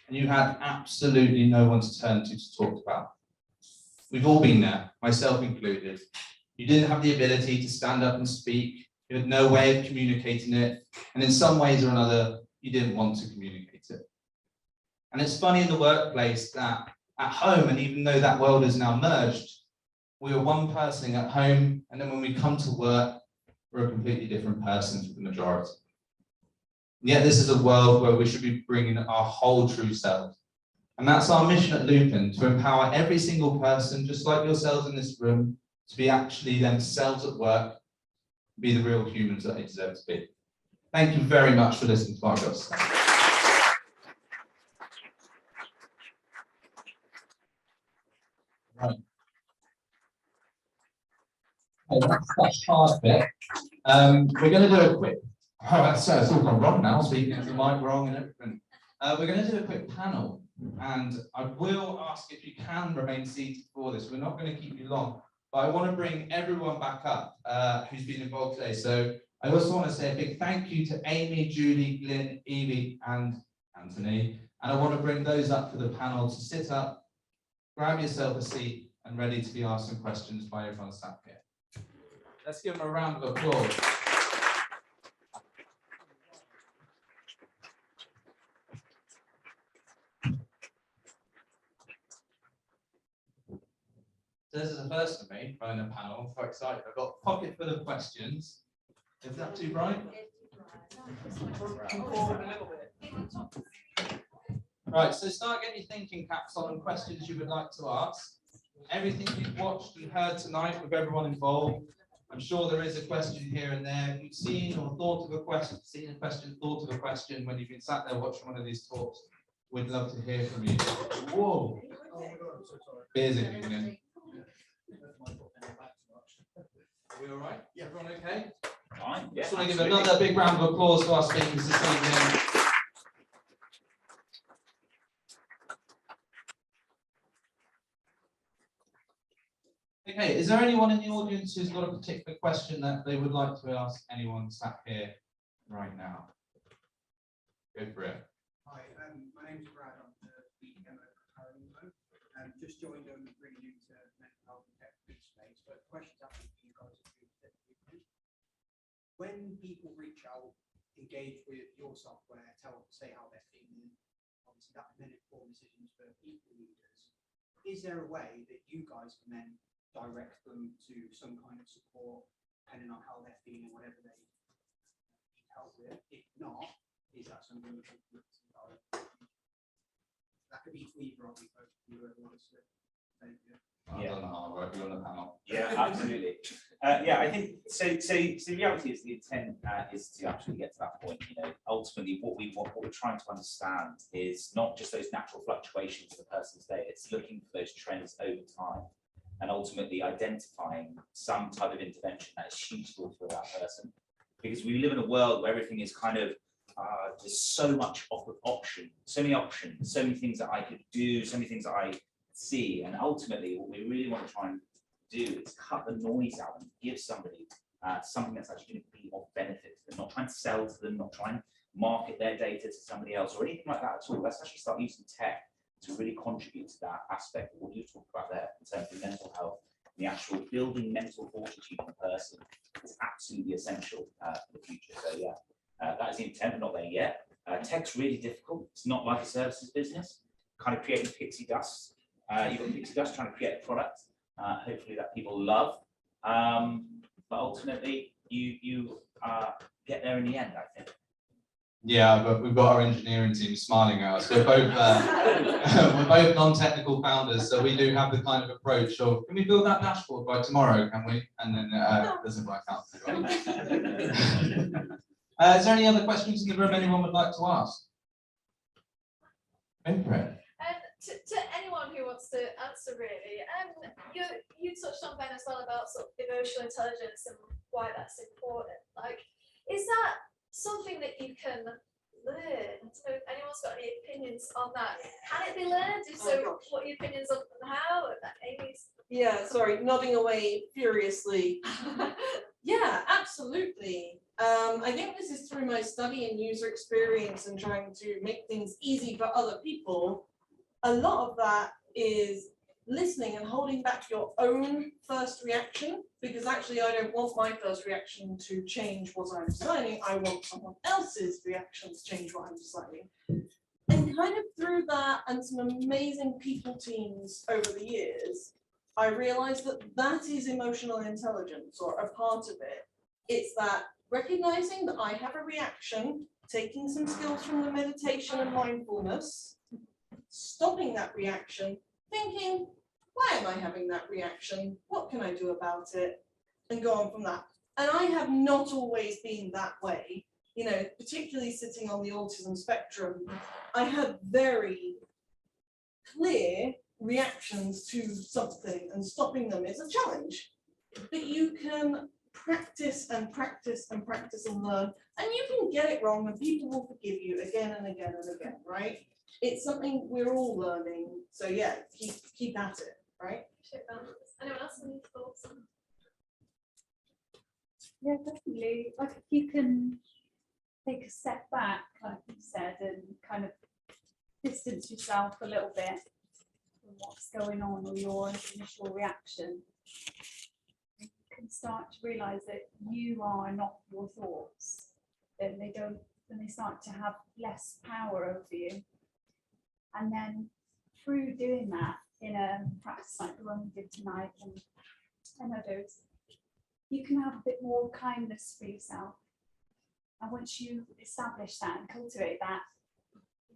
and you had absolutely no one to turn to talk about. We've all been there, myself included. You didn't have the ability to stand up and speak, you had no way of communicating it, and in some ways or another, you didn't want to communicate it. And it's funny in the workplace that at home, and even though that world is now merged, we are one person at home, and then when we come to work, we're a completely different person for the majority. And yet this is a world where we should be bringing our whole true selves. And that's our mission at Loopin, to empower every single person, just like yourselves in this room, to be actually themselves at work, be the real humans that they deserve to be. Thank you very much for listening to our guests. Right. Okay, that's that hard bit. We're going to do a quick. Oh, it's all gone wrong now. Speaking of the mic wrong and everything. We're going to do a quick panel, and I will ask if you can remain seated for this. We're not going to keep you long, but I want to bring everyone back up who's been involved today. So I also want to say a big thank you to Amy, Julie, Glyn, Evie, and Anthony. And I want to bring those up for the panel to sit up, grab yourself a seat, and ready to be asked some questions by everyone sat here. Let's give them a round of applause. So this is the first of me running a panel. I'm quite excited. I've got a pocket full of questions. Is that too bright? Right, so start getting your thinking caps on and questions you would like to ask. Everything you've watched and heard tonight with everyone involved, I'm sure there is a question here and there. If you've seen or thought of a question, thought of a question when you've been sat there watching one of these talks, we'd love to hear from you. Whoa. Oh my God, I'm so sorry. Beers in. Are we all right? Yeah. Everyone okay? Fine, yeah, Just want to give absolutely. another big round of applause to our speakers this evening. Okay, is there anyone in the audience who's got a particular question that they would like to ask anyone sat here right now? Go for it. Hi, my name's Brad. I'm the BDM at Current. Just joined them really new to mental health and tech space, but the question's actually for you guys. When people reach out, engage with your software, say how they're feeling, obviously that can then inform decisions for people leaders. Is there a way that you guys can then direct them to some kind of support, depending on how they're feeling, whatever they need help with? If not, is that something that could be for either of you, both of you, whoever wants to take it? I've done the hard work, you're on the panel. Yeah, absolutely. Yeah, I think so. The reality is the intent is to actually get to that point. You know, ultimately, what we're trying to understand is not just those natural fluctuations of a person's day. It's looking for those trends over time, and ultimately identifying some type of intervention that is suitable for that person. Because we live in a world where everything is kind of there's so much option, so many options, so many things that I could do, so many things that I see, and ultimately what we really want to try and do is cut the noise out and give somebody something that's actually going to be of benefit to them, not trying to sell to them, not trying to market their data to somebody else or anything like that at all. Let's actually start using tech to really contribute to that aspect of what you talked about there in terms of mental health. The actual building mental fortitude in a person is absolutely essential for the future. So yeah, that is the intent. We're not there yet. Tech's really difficult. It's not like a services business, kind of creating pixie dust. You've got pixie dust trying to create a product, hopefully that people love, but ultimately you get there in the end, I think. Yeah, but we've got our engineering team smiling at us. We're both we're both non-technical founders, so we do have the kind of approach of, can we build that dashboard by tomorrow? Can we? And then it doesn't work out. Is there any other questions in the room anyone would like to ask? Go for it. To anyone who wants to answer, really, you touched on, Ben, as well about sort of emotional intelligence and why that's important. Like, is that something that you can learn? So if anyone's got any opinions on that, can it be learned? If so, what are your opinions on how? Amy's? Yeah, sorry, nodding away furiously. Yeah, absolutely. I think this is through my study in user experience and trying to make things easy for other people. A lot of that is listening and holding back your own first reaction, because actually I don't want my first reaction to change what I'm designing. I want someone else's reaction to change what I'm designing. And kind of through that and some amazing people teams over the years, I realized that that is emotional intelligence, or a part of it. It's that recognizing that I have a reaction, taking some skills from the meditation and mindfulness, stopping that reaction, thinking, why am I having that reaction? What can I do about it? And go on from that. And I have not always been that way, you know, particularly sitting on the autism spectrum. I have very clear reactions to something, and stopping them is a challenge. But you can practice and practice and practice and learn, and you can get it wrong, and people will forgive you again and again and again, right? It's something we're all learning. So yeah, keep at it, right? Anyone else have any thoughts? Yeah, definitely. Like if you can take a step back, like you said, and kind of distance yourself a little bit from what's going on or your initial reaction, you can start to realize that you are not your thoughts. Then they start to have less power over you. And then through doing that in a practice like the one we did tonight and others, you can have a bit more kindness for yourself. And once you establish that and cultivate that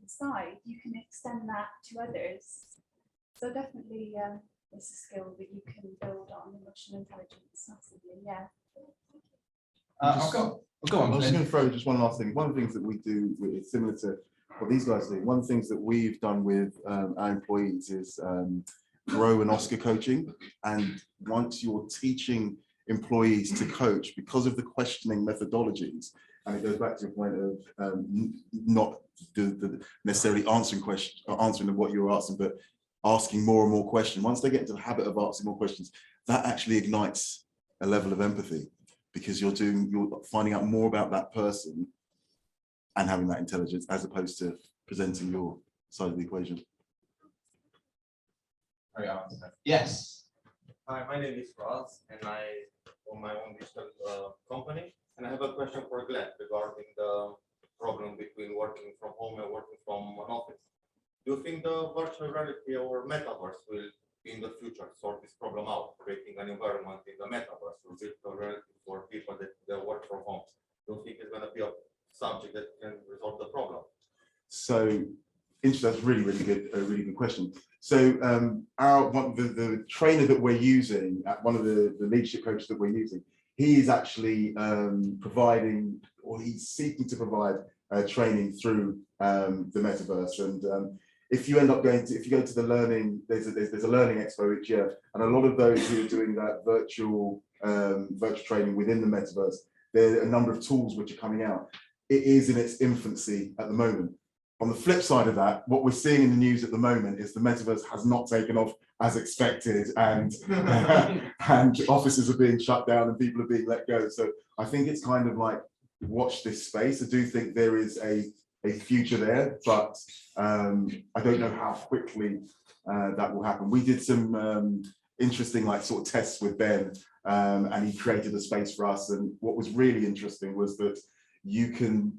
inside, you can extend that to others. So definitely it's a skill that you can build on, emotional intelligence, massively, yeah. Go on. I was just going to throw just one last thing. One of the things that we do, is similar to what these guys do. One of the things that we've done with our employees is grow an Oscar coaching. And once you're teaching employees to coach, because of the questioning methodologies, and it goes back to your point of not necessarily answering what you're asking, but asking more and more questions. Once they get into the habit of asking more questions, that actually ignites a level of empathy, because you're finding out more about that person and having that intelligence, as opposed to presenting your side of the equation. Yes. Hi, my name is Raz, and I own my own digital company. And I have a question for Glenn regarding the problem between working from home and working from an office. Do you think the virtual reality or metaverse will, in the future, sort this problem out, creating an environment in the metaverse or virtual reality for people that work from home? Do you think it's going to be a subject that can resolve the problem? So, interesting. That's really good. A really good question. So, the trainer that we're using, one of the leadership coaches that we're using, he is actually providing, or he's seeking to provide training through the metaverse. And if you end up if you go to the learning, there's a learning expo each year, and a lot of those who are doing that virtual training within the metaverse, there are a number of tools which are coming out. It is in its infancy at the moment. On the flip side of that, what we're seeing in the news at the moment is the metaverse has not taken off as expected, and and offices are being shut down and people are being let go. So I think it's kind of like, watch this space. I do think there is a future there, but I don't know how quickly that will happen. We did some interesting sort of tests with Ben, and he created a space for us. And what was really interesting was that you could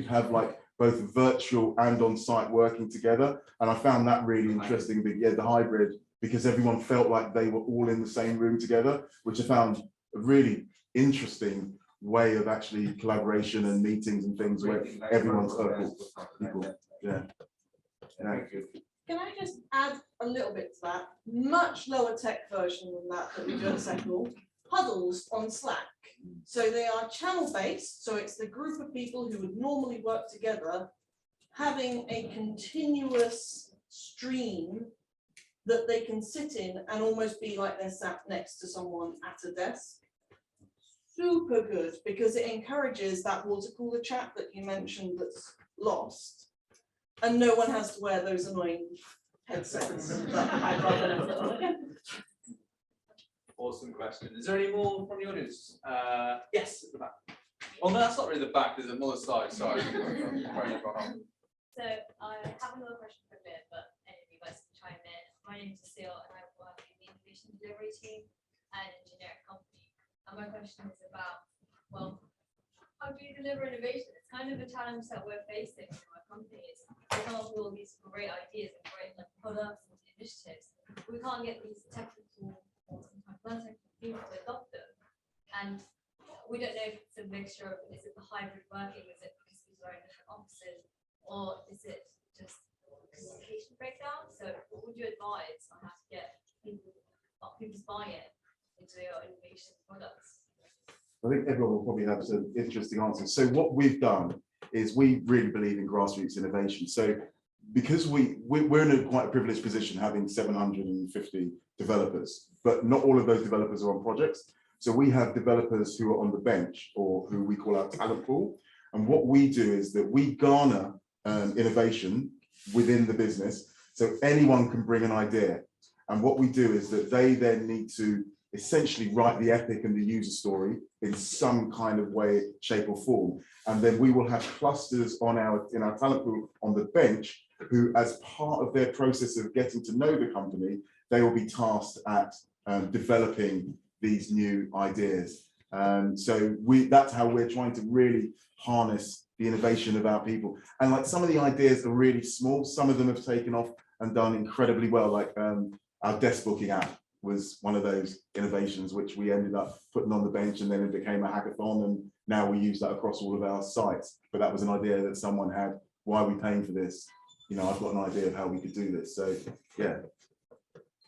have both virtual and on-site working together, and I found that really interesting. But yeah, the hybrid, because everyone felt like they were all in the same room together, which I found a really interesting way of actually collaboration and meetings and things where everyone's equal. Yeah. Thank you. Can I just add a little bit to that? Much lower tech version than that we do at SocialCode. Huddles on Slack. So they are channel based. So it's the group of people who would normally work together having a continuous stream that they can sit in and almost be like they're sat next to someone at a desk. Super good, because it encourages that water cooler chat that you mentioned that's lost, and no one has to wear those annoying headsets. I'd rather not. Awesome question. Is there any more from the audience? Yes, at the back. Oh no, that's not really the back. There's another side. Sorry. So I have another question for a bit, but any of you guys can chime in. My name is Cecile, and I work in the innovation delivery team at an engineering company. And my question is about, well, how do you deliver innovation? It's kind of a challenge that we're facing in our companies. We come up with all these great ideas and great products and initiatives. We can't get these technical or sometimes non-technical people to adopt them. And we don't know if it's a mixture of, is it the hybrid working? Is it because we are in different offices? Or is it just communication breakdown? So what would you advise on how to get people's buy-in into your innovation products? I think everyone will probably have some interesting answers. So what we've done is we really believe in grassroots innovation. So because we're in quite a privileged position, having 750 developers, but not all of those developers are on projects. So we have developers who are on the bench, or who we call our talent pool. And what we do is that we garner innovation within the business. So anyone can bring an idea. And what we do is that they then need to essentially write the epic and the user story in some kind of way, shape or form. And then we will have clusters in our talent pool on the bench, who, as part of their process of getting to know the company, they will be tasked at developing these new ideas. So that's how we're trying to really harness the innovation of our people. And some of the ideas are really small. Some of them have taken off and done incredibly well. Like our desk booking app was one of those innovations which we ended up putting on the bench, and then it became a hackathon, and now we use that across all of our sites. But that was an idea that someone had. Why are we paying for this? I've got an idea of how we could do this. So yeah.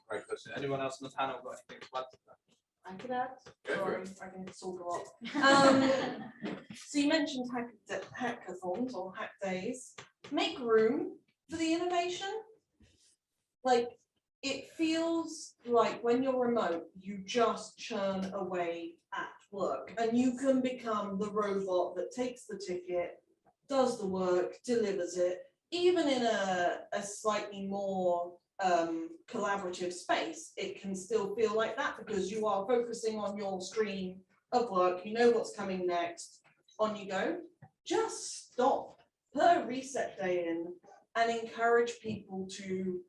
Great question. Anyone else on the panel got anything to add to that? I could add, Go for sorry, I can talk a lot. So you mentioned hackathons or hack days. Make room for the innovation. Like, it feels like when you're remote, you just churn away at work and you can become the robot that takes the ticket, does the work, delivers it, even in a slightly more collaborative space, it can still feel like that because you are focusing on your stream of work, you know what's coming next, on you go. Just stop, put a reset day in and encourage people to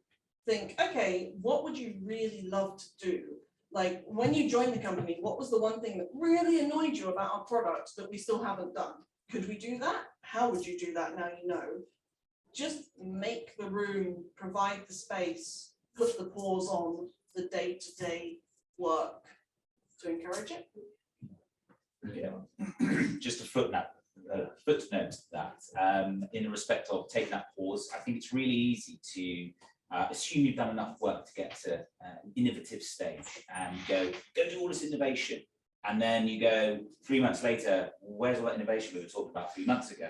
think, okay, what would you really love to do? Like when you joined the company, what was the one thing that really annoyed you about our product that we still haven't done? Could we do that? How would you do that now you know? Just make the room, provide the space, put the pause on the day-to-day work to encourage it. Just a footnote to that, in the respect of taking that pause, I think it's really easy to assume you've done enough work to get to an innovative stage and go do all this innovation. And then you go 3 months later, where's all that innovation we were talking about 3 months ago?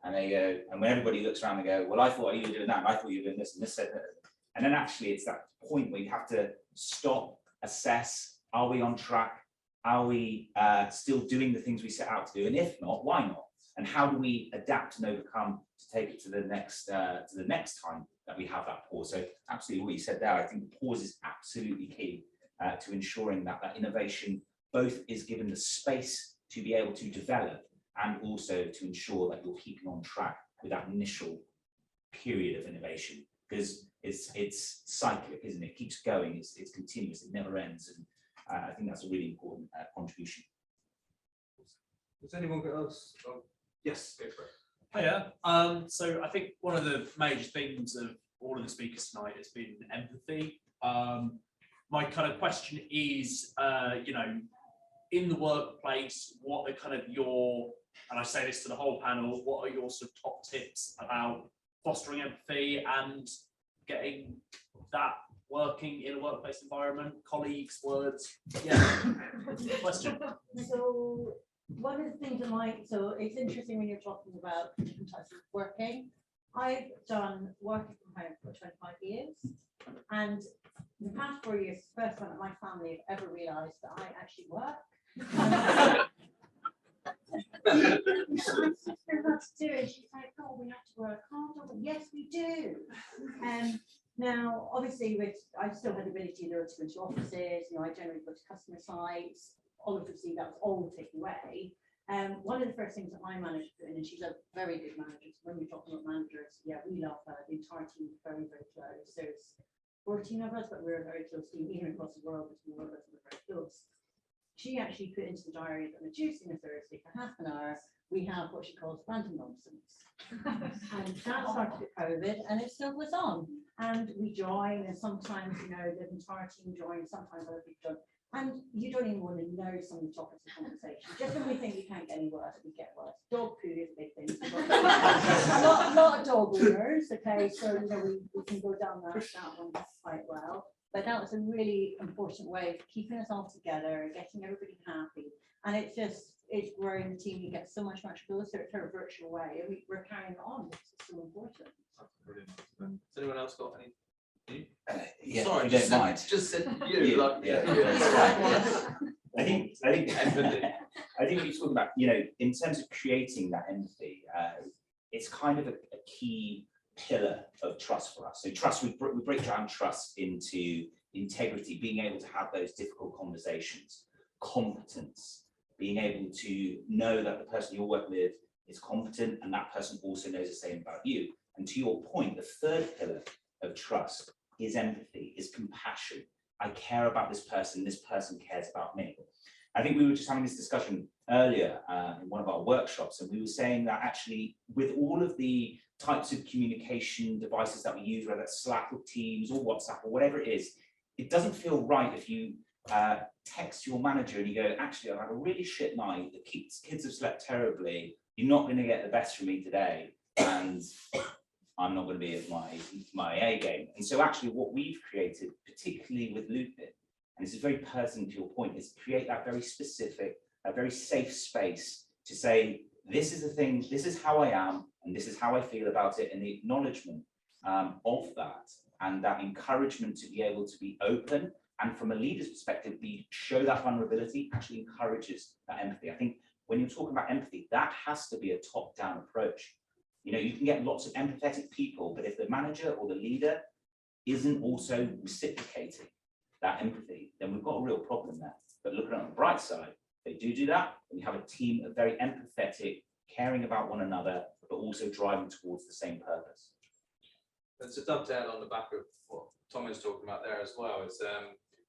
And they go, and when everybody looks around, they go, well, I thought you were doing that, and I thought you were doing this, and this said that. And then actually it's that point where you have to stop, assess, are we on track? Are we still doing the things we set out to do? And if not, why not? And how do we adapt and overcome to take it to the next time that we have that pause? So absolutely what you said there, I think the pause is absolutely key to ensuring that that innovation both is given the space to be able to develop and also to ensure that you're keeping on track with that initial period of innovation, because it's cyclic, isn't it? It keeps going, it's continuous, it never ends, and I think that's a really important contribution. Does anyone else? Yes, go for it. Hiya. So I think one of the major themes of all of the speakers tonight has been empathy. My kind of question is, in the workplace, what are kind of your, and I say this to the whole panel, what are your sort of top tips about fostering empathy and getting that working in a workplace environment, colleagues, words? Yeah, question. So one of the things so it's interesting when you're talking about different types of working. I've done working from home for 25 years, and in the past 4 years, it's the first time that my family have ever realised that I actually work. She's like, oh, we have to work hard. Yes, we do. Now, obviously, I still had the ability to go into offices. I generally go to customer sites. Obviously, that was all taken away. One of the first things that my manager put in, and she's a very good manager. So when you're talking about managers, yeah, we love her. The entire team is very, very close. There's 14 of us, but we're a very close team, even across the world. There's more of us, and we're very close. She actually put into the diary that on a Tuesday and a Thursday for half an hour, we have what she calls random nonsense. And that started with COVID, and it still was on. And we join, and sometimes, the entire team joins, sometimes other people join. And you don't even want to know some of the topics of conversation. Just when we think we can't get any worse, we get worse. Dog poo is a big thing. a lot of dog owners, okay, so we can go down that one quite well. But that was a really important way of keeping us all together, getting everybody happy. And it's growing the team. You get so much closer to a virtual way. And we're carrying it on, which is so important. That's brilliant. Has anyone else got any? Yeah, sorry, just said you. I think what you're talking about, in terms of creating that empathy, it's kind of a key pillar of trust for us. So trust, we break down trust into integrity, being able to have those difficult conversations, competence, being able to know that the person you're working with is competent and that person also knows the same about you. And to your point, the third pillar of trust is empathy, is compassion. I care about this person cares about me. I think we were just having this discussion earlier in one of our workshops, and we were saying that actually with all of the types of communication devices that we use, whether it's Slack or Teams or WhatsApp or whatever it is, it doesn't feel right if you text your manager and you go, actually, I've had a really shit night, the kids have slept terribly, you're not going to get the best from me today, and I'm not going to be at my A game. And so actually what we've created, particularly with Loopin, and this is very pertinent to your point, is create that very specific, a very safe space to say, this is the thing, this is how I am, and this is how I feel about it, and the acknowledgement of that, and that encouragement to be able to be open, and from a leader's perspective, show that vulnerability actually encourages that empathy. I think when you're talking about empathy, that has to be a top-down approach. You know, you can get lots of empathetic people, but if the manager or the leader isn't also reciprocating that empathy, then we've got a real problem there. But looking on the bright side, they do that, and you have a team of very empathetic, caring about one another, but also driving towards the same purpose. And to dovetail on the back of what Tom was talking about there as well, is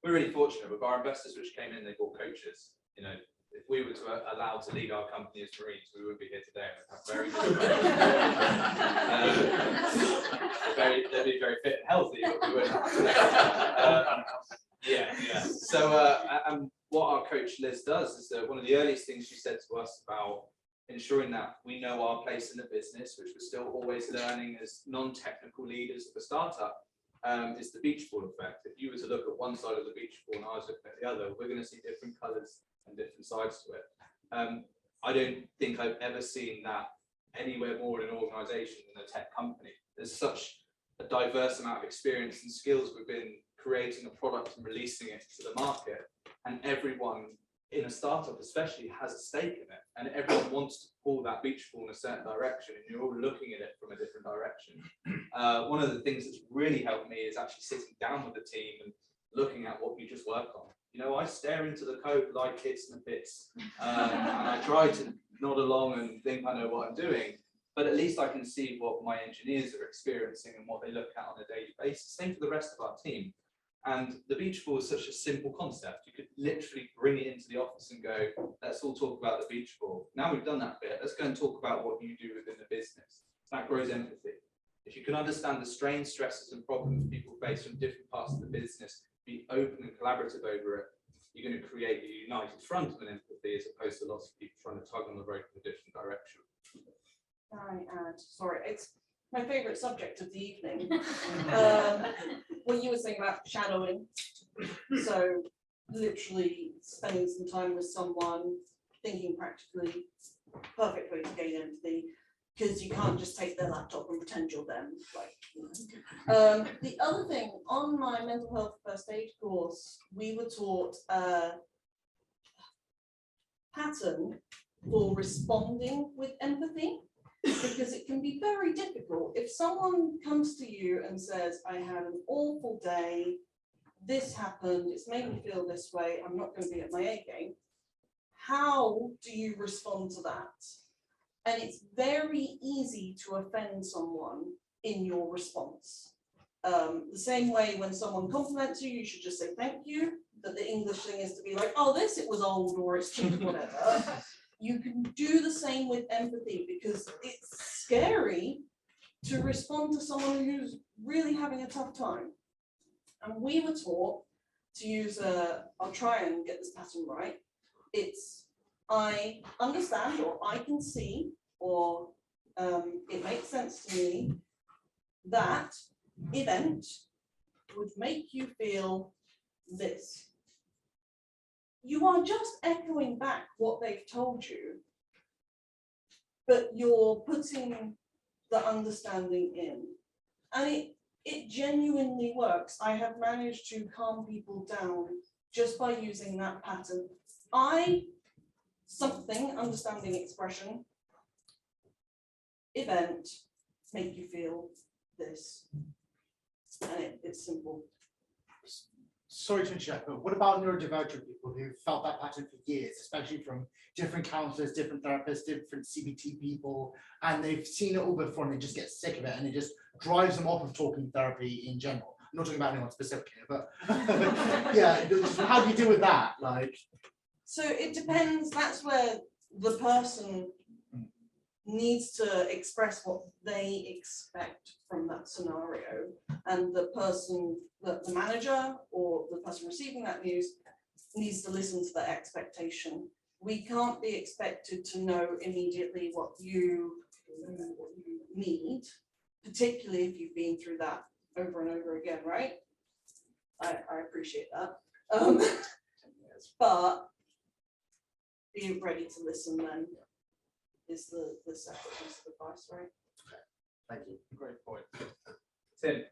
we're really fortunate with our investors which came in, they bought coaches. You know, if we were to allowed to lead our company as Marines, we wouldn't be here today and have very good they'd be very fit and healthy, but we wouldn't. Yeah. So and what our coach Liz does is that one of the earliest things she said to us about ensuring that we know our place in the business, which we're still always learning as non-technical leaders of a startup, is the beach ball effect. If you were to look at one side of the beach ball and I was looking at the other, we're going to see different colours and different sides to it. I don't think I've ever seen that anywhere more in an organisation than a tech company. There's such a diverse amount of experience and skills within creating a product and releasing it to the market, and everyone in a startup especially has a stake in it, and everyone wants to pull that beach ball in a certain direction, and you're all looking at it from a different direction. One of the things that's really helped me is actually sitting down with the team and looking at what you just work on. You know, I stare into the code like kids and bits, and I try to nod along and think I know what I'm doing, but at least I can see what my engineers are experiencing and what they look at on a daily basis. Same for the rest of our team. And the beach ball is such a simple concept. You could literally bring it into the office and go, let's all talk about the beach ball. Now we've done that bit, let's go and talk about what you do within the business. That grows empathy. If you can understand the strains, stresses, and problems people face from different parts of the business, be open and collaborative over it, you're going to create a united front of an empathy as opposed to lots of people trying to tug on the rope in a different direction. Sorry, it's my favourite subject of the evening. What you were saying about shadowing. So literally spending some time with someone, thinking practically, perfect way to gain empathy, because you can't just take their laptop and pretend you're them. Like, you know. The other thing, on my mental health first aid course, we were taught a pattern for responding with empathy, because it can be very difficult. If someone comes to you and says, I had an awful day, this happened, it's made me feel this way, I'm not going to be at my A game, how do you respond to that? And it's very easy to offend someone in your response. The same way when someone compliments you, you should just say thank you, that the English thing is to be like, oh, this, it was old, or it's cheap, whatever. You can do the same with empathy, because it's scary to respond to someone who's really having a tough time. And we were taught to use I'll try and get this pattern right. It's I understand, or I can see, or it makes sense to me that event would make you feel this. You are just echoing back what they've told you, but you're putting the understanding in. And it genuinely works. I have managed to calm people down just by using that pattern. Something, understanding expression, event, make you feel this. And it's simple. Sorry to interrupt, but what about neurodivergent people who've felt that pattern for years, especially from different counselors, different therapists, different CBT people, and they've seen it all before and they just get sick of it and it just drives them off of talking therapy in general? I'm not talking about anyone specific here, but yeah, how do you deal with that? Like, so it depends. That's where the person needs to express what they expect from that scenario, and the person, the manager or the person receiving that news, needs to listen to the expectation. We can't be expected to know immediately what you need, particularly if you've been through that over and over again, right? I appreciate that. Um, but being ready to listen then is the separate piece of advice, right? Thank you. Great point. Tim,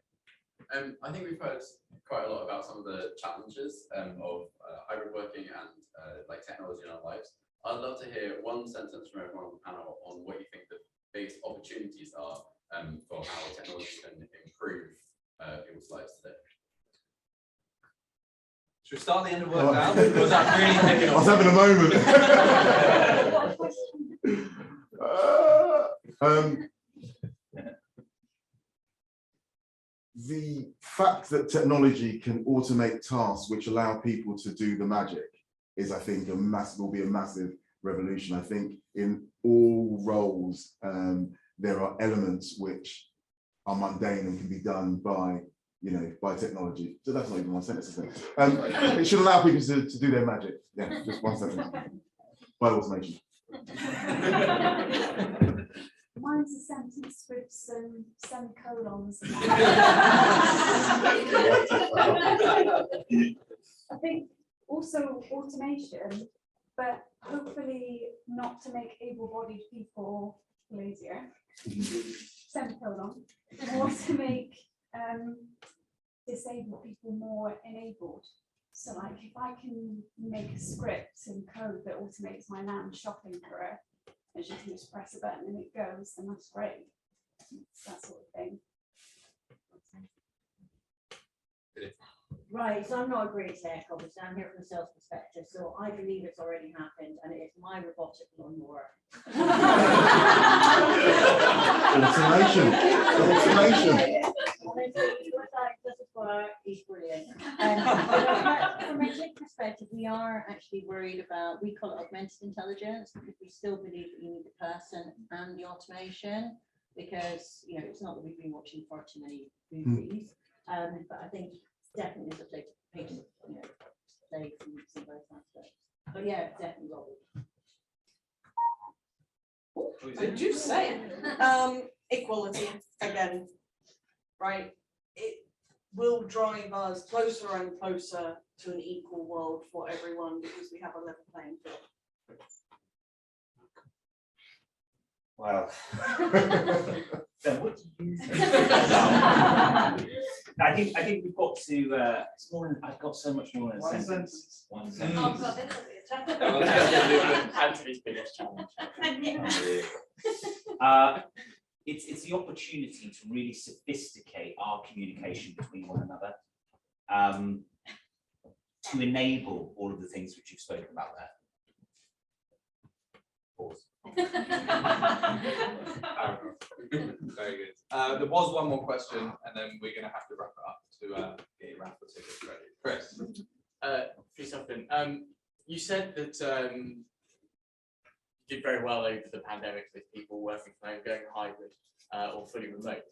I think we've heard quite a lot about some of the challenges of hybrid working and like technology in our lives. I'd love to hear one sentence from everyone on the panel on what you think the biggest opportunities are for how technology can improve people's lives today. Should we start at the end of work now? Or was that really heavy? I was having a moment. The fact that technology can automate tasks which allow people to do the magic is, I think, will be a massive revolution. I think in all roles, there are elements which are mundane and can be done by, by technology. So that's not even one sentence, is it? It should allow people to do their magic. Yeah, just one sentence. By automation. Mine's a sentence with some semicolons. I think also automation, but hopefully not to make able-bodied people lazier. Semicolon. More to make disabled people more enabled. So like if I can make a script and code that automates my nan's shopping for her, and she can just press a button and it goes, then that's great. That sort of thing. Right, so I'm not a great tech, obviously, I'm here from a sales perspective, so I believe it's already happened, and it is my robotic lawnmower. Automation. He's brilliant. From a tech perspective, we are actually worried about, we call it augmented intelligence, because we still believe that you need the person and the automation, because it's not that we've been watching far too many movies, but I think definitely there's a place to play from both aspects. But yeah, definitely Robert. I do say equality again, right? It will drive us closer and closer to an equal world for everyone because we have a level playing field. Well, so what do you think? I think we've got to. It's more. I've got so much more in a sentence. One sentence. Oh God, this will be a Anthony's biggest challenge. It's the opportunity to really sophisticate our communication between one another, to enable all of the things which you've spoken about there. Pause. Very good. There was one more question, and then we're going to have to wrap it up to get your raffle tickets ready. Chris. For something. You said that you did very well over the pandemic with people working from home, going hybrid or fully remote.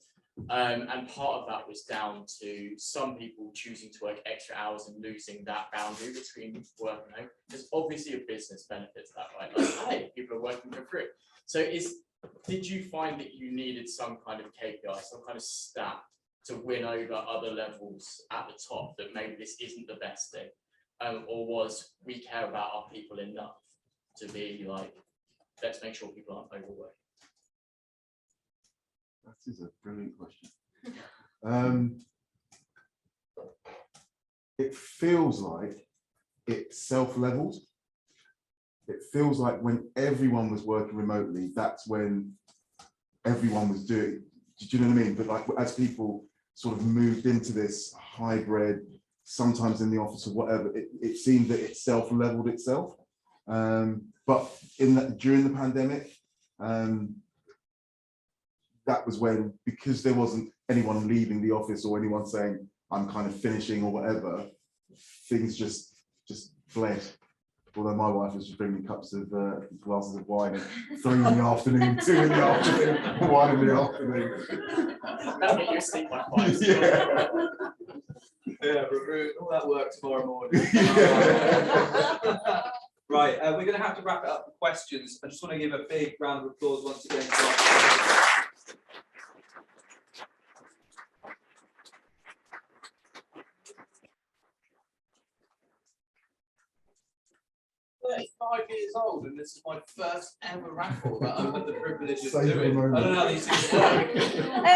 And part of that was down to some people choosing to work extra hours and losing that boundary between work and home. There's obviously a business benefit to that, right? Like, hey, people are working for free. So did you find that you needed some kind of KPI, some kind of stat to win over other levels at the top that maybe this isn't the best thing? Or was we care about our people enough to be like, let's make sure people aren't overworked? That is a brilliant question. It feels like it's self-leveled. It feels like when everyone was working remotely, that's when everyone was doing, do you know what I mean? But like as people sort of moved into this hybrid, sometimes in the office or whatever, it seemed that it self-leveled itself. But during the pandemic, that was when, because there wasn't anyone leaving the office or anyone saying I'm kind of finishing or whatever, things just fled. Although my wife was just bringing me cups of glasses of wine at 3 in the afternoon, 2 in the afternoon, 1 in the afternoon. That'll get you asleep by 5. Yeah. Yeah, all that work tomorrow morning. Right, we're going to have to wrap it up with questions. I just want to give a big round of applause once again to our 35 years old, and this is my first ever raffle that I've had the privilege of Save the doing. I moment. don't know how these things work.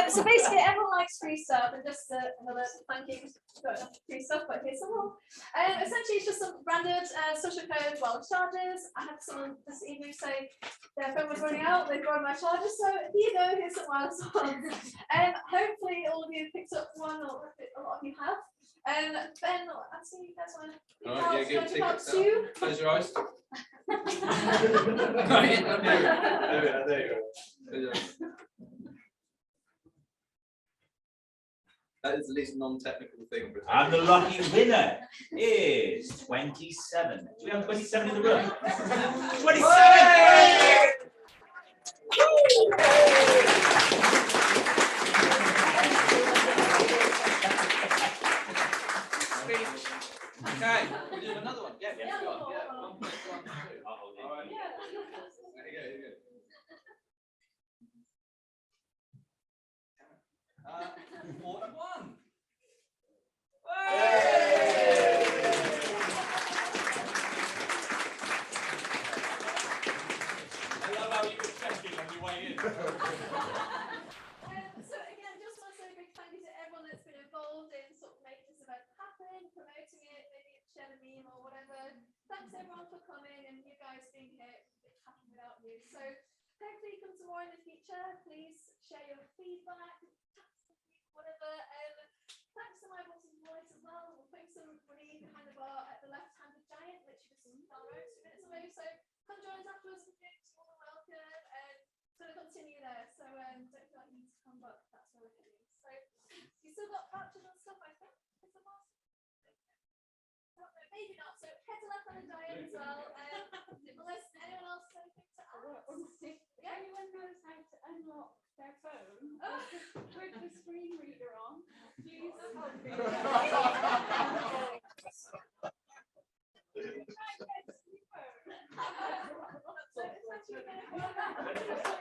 So basically, everyone likes free stuff, and just another thank you for free stuff, but here's some more. Essentially, it's just some branded SocialCode wallet chargers. I had someone this evening say their phone was running out, they borrowed my charger, so here you go, here's some wireless ones. Hopefully, all of you picked up one, or a lot of you have. Ben, I see you guys want to Alright, yeah, give pick out tickets two. now. Close your eyes. There you go. That is the least non-technical thing. And the lucky winner is 27. Do we have 27 in the room? 27! Okay, we do another one. Yeah, Yeah. go on. Yeah, 1.12. All right. Yeah. There you go. 41. I love how you were checking on your way in. So again, just want to say a big thank you to everyone that's been involved in sort of making this event happen, promoting it, maybe share the meme or whatever. Thanks everyone for coming, and you guys being here, it's happened without you. So hopefully come to more in the future. Please share your feedback, whatever. Thanks to my bosses and boys as well. We'll put some money behind the bar at the left-handed giant, literally just down the road, 2 minutes away. So come join us afterwards for drinks, you're more than welcome. It's going to continue there, so don't feel like you need to come, but that's where we're heading. So you still got vouchers and stuff, I think. Is the last? No, maybe not. So head to left-handed giant as well. Unless anyone else has anything to add. Yeah. Anyone knows how to unlock their phone with the screen reader on, please help me. Try and get to your phone.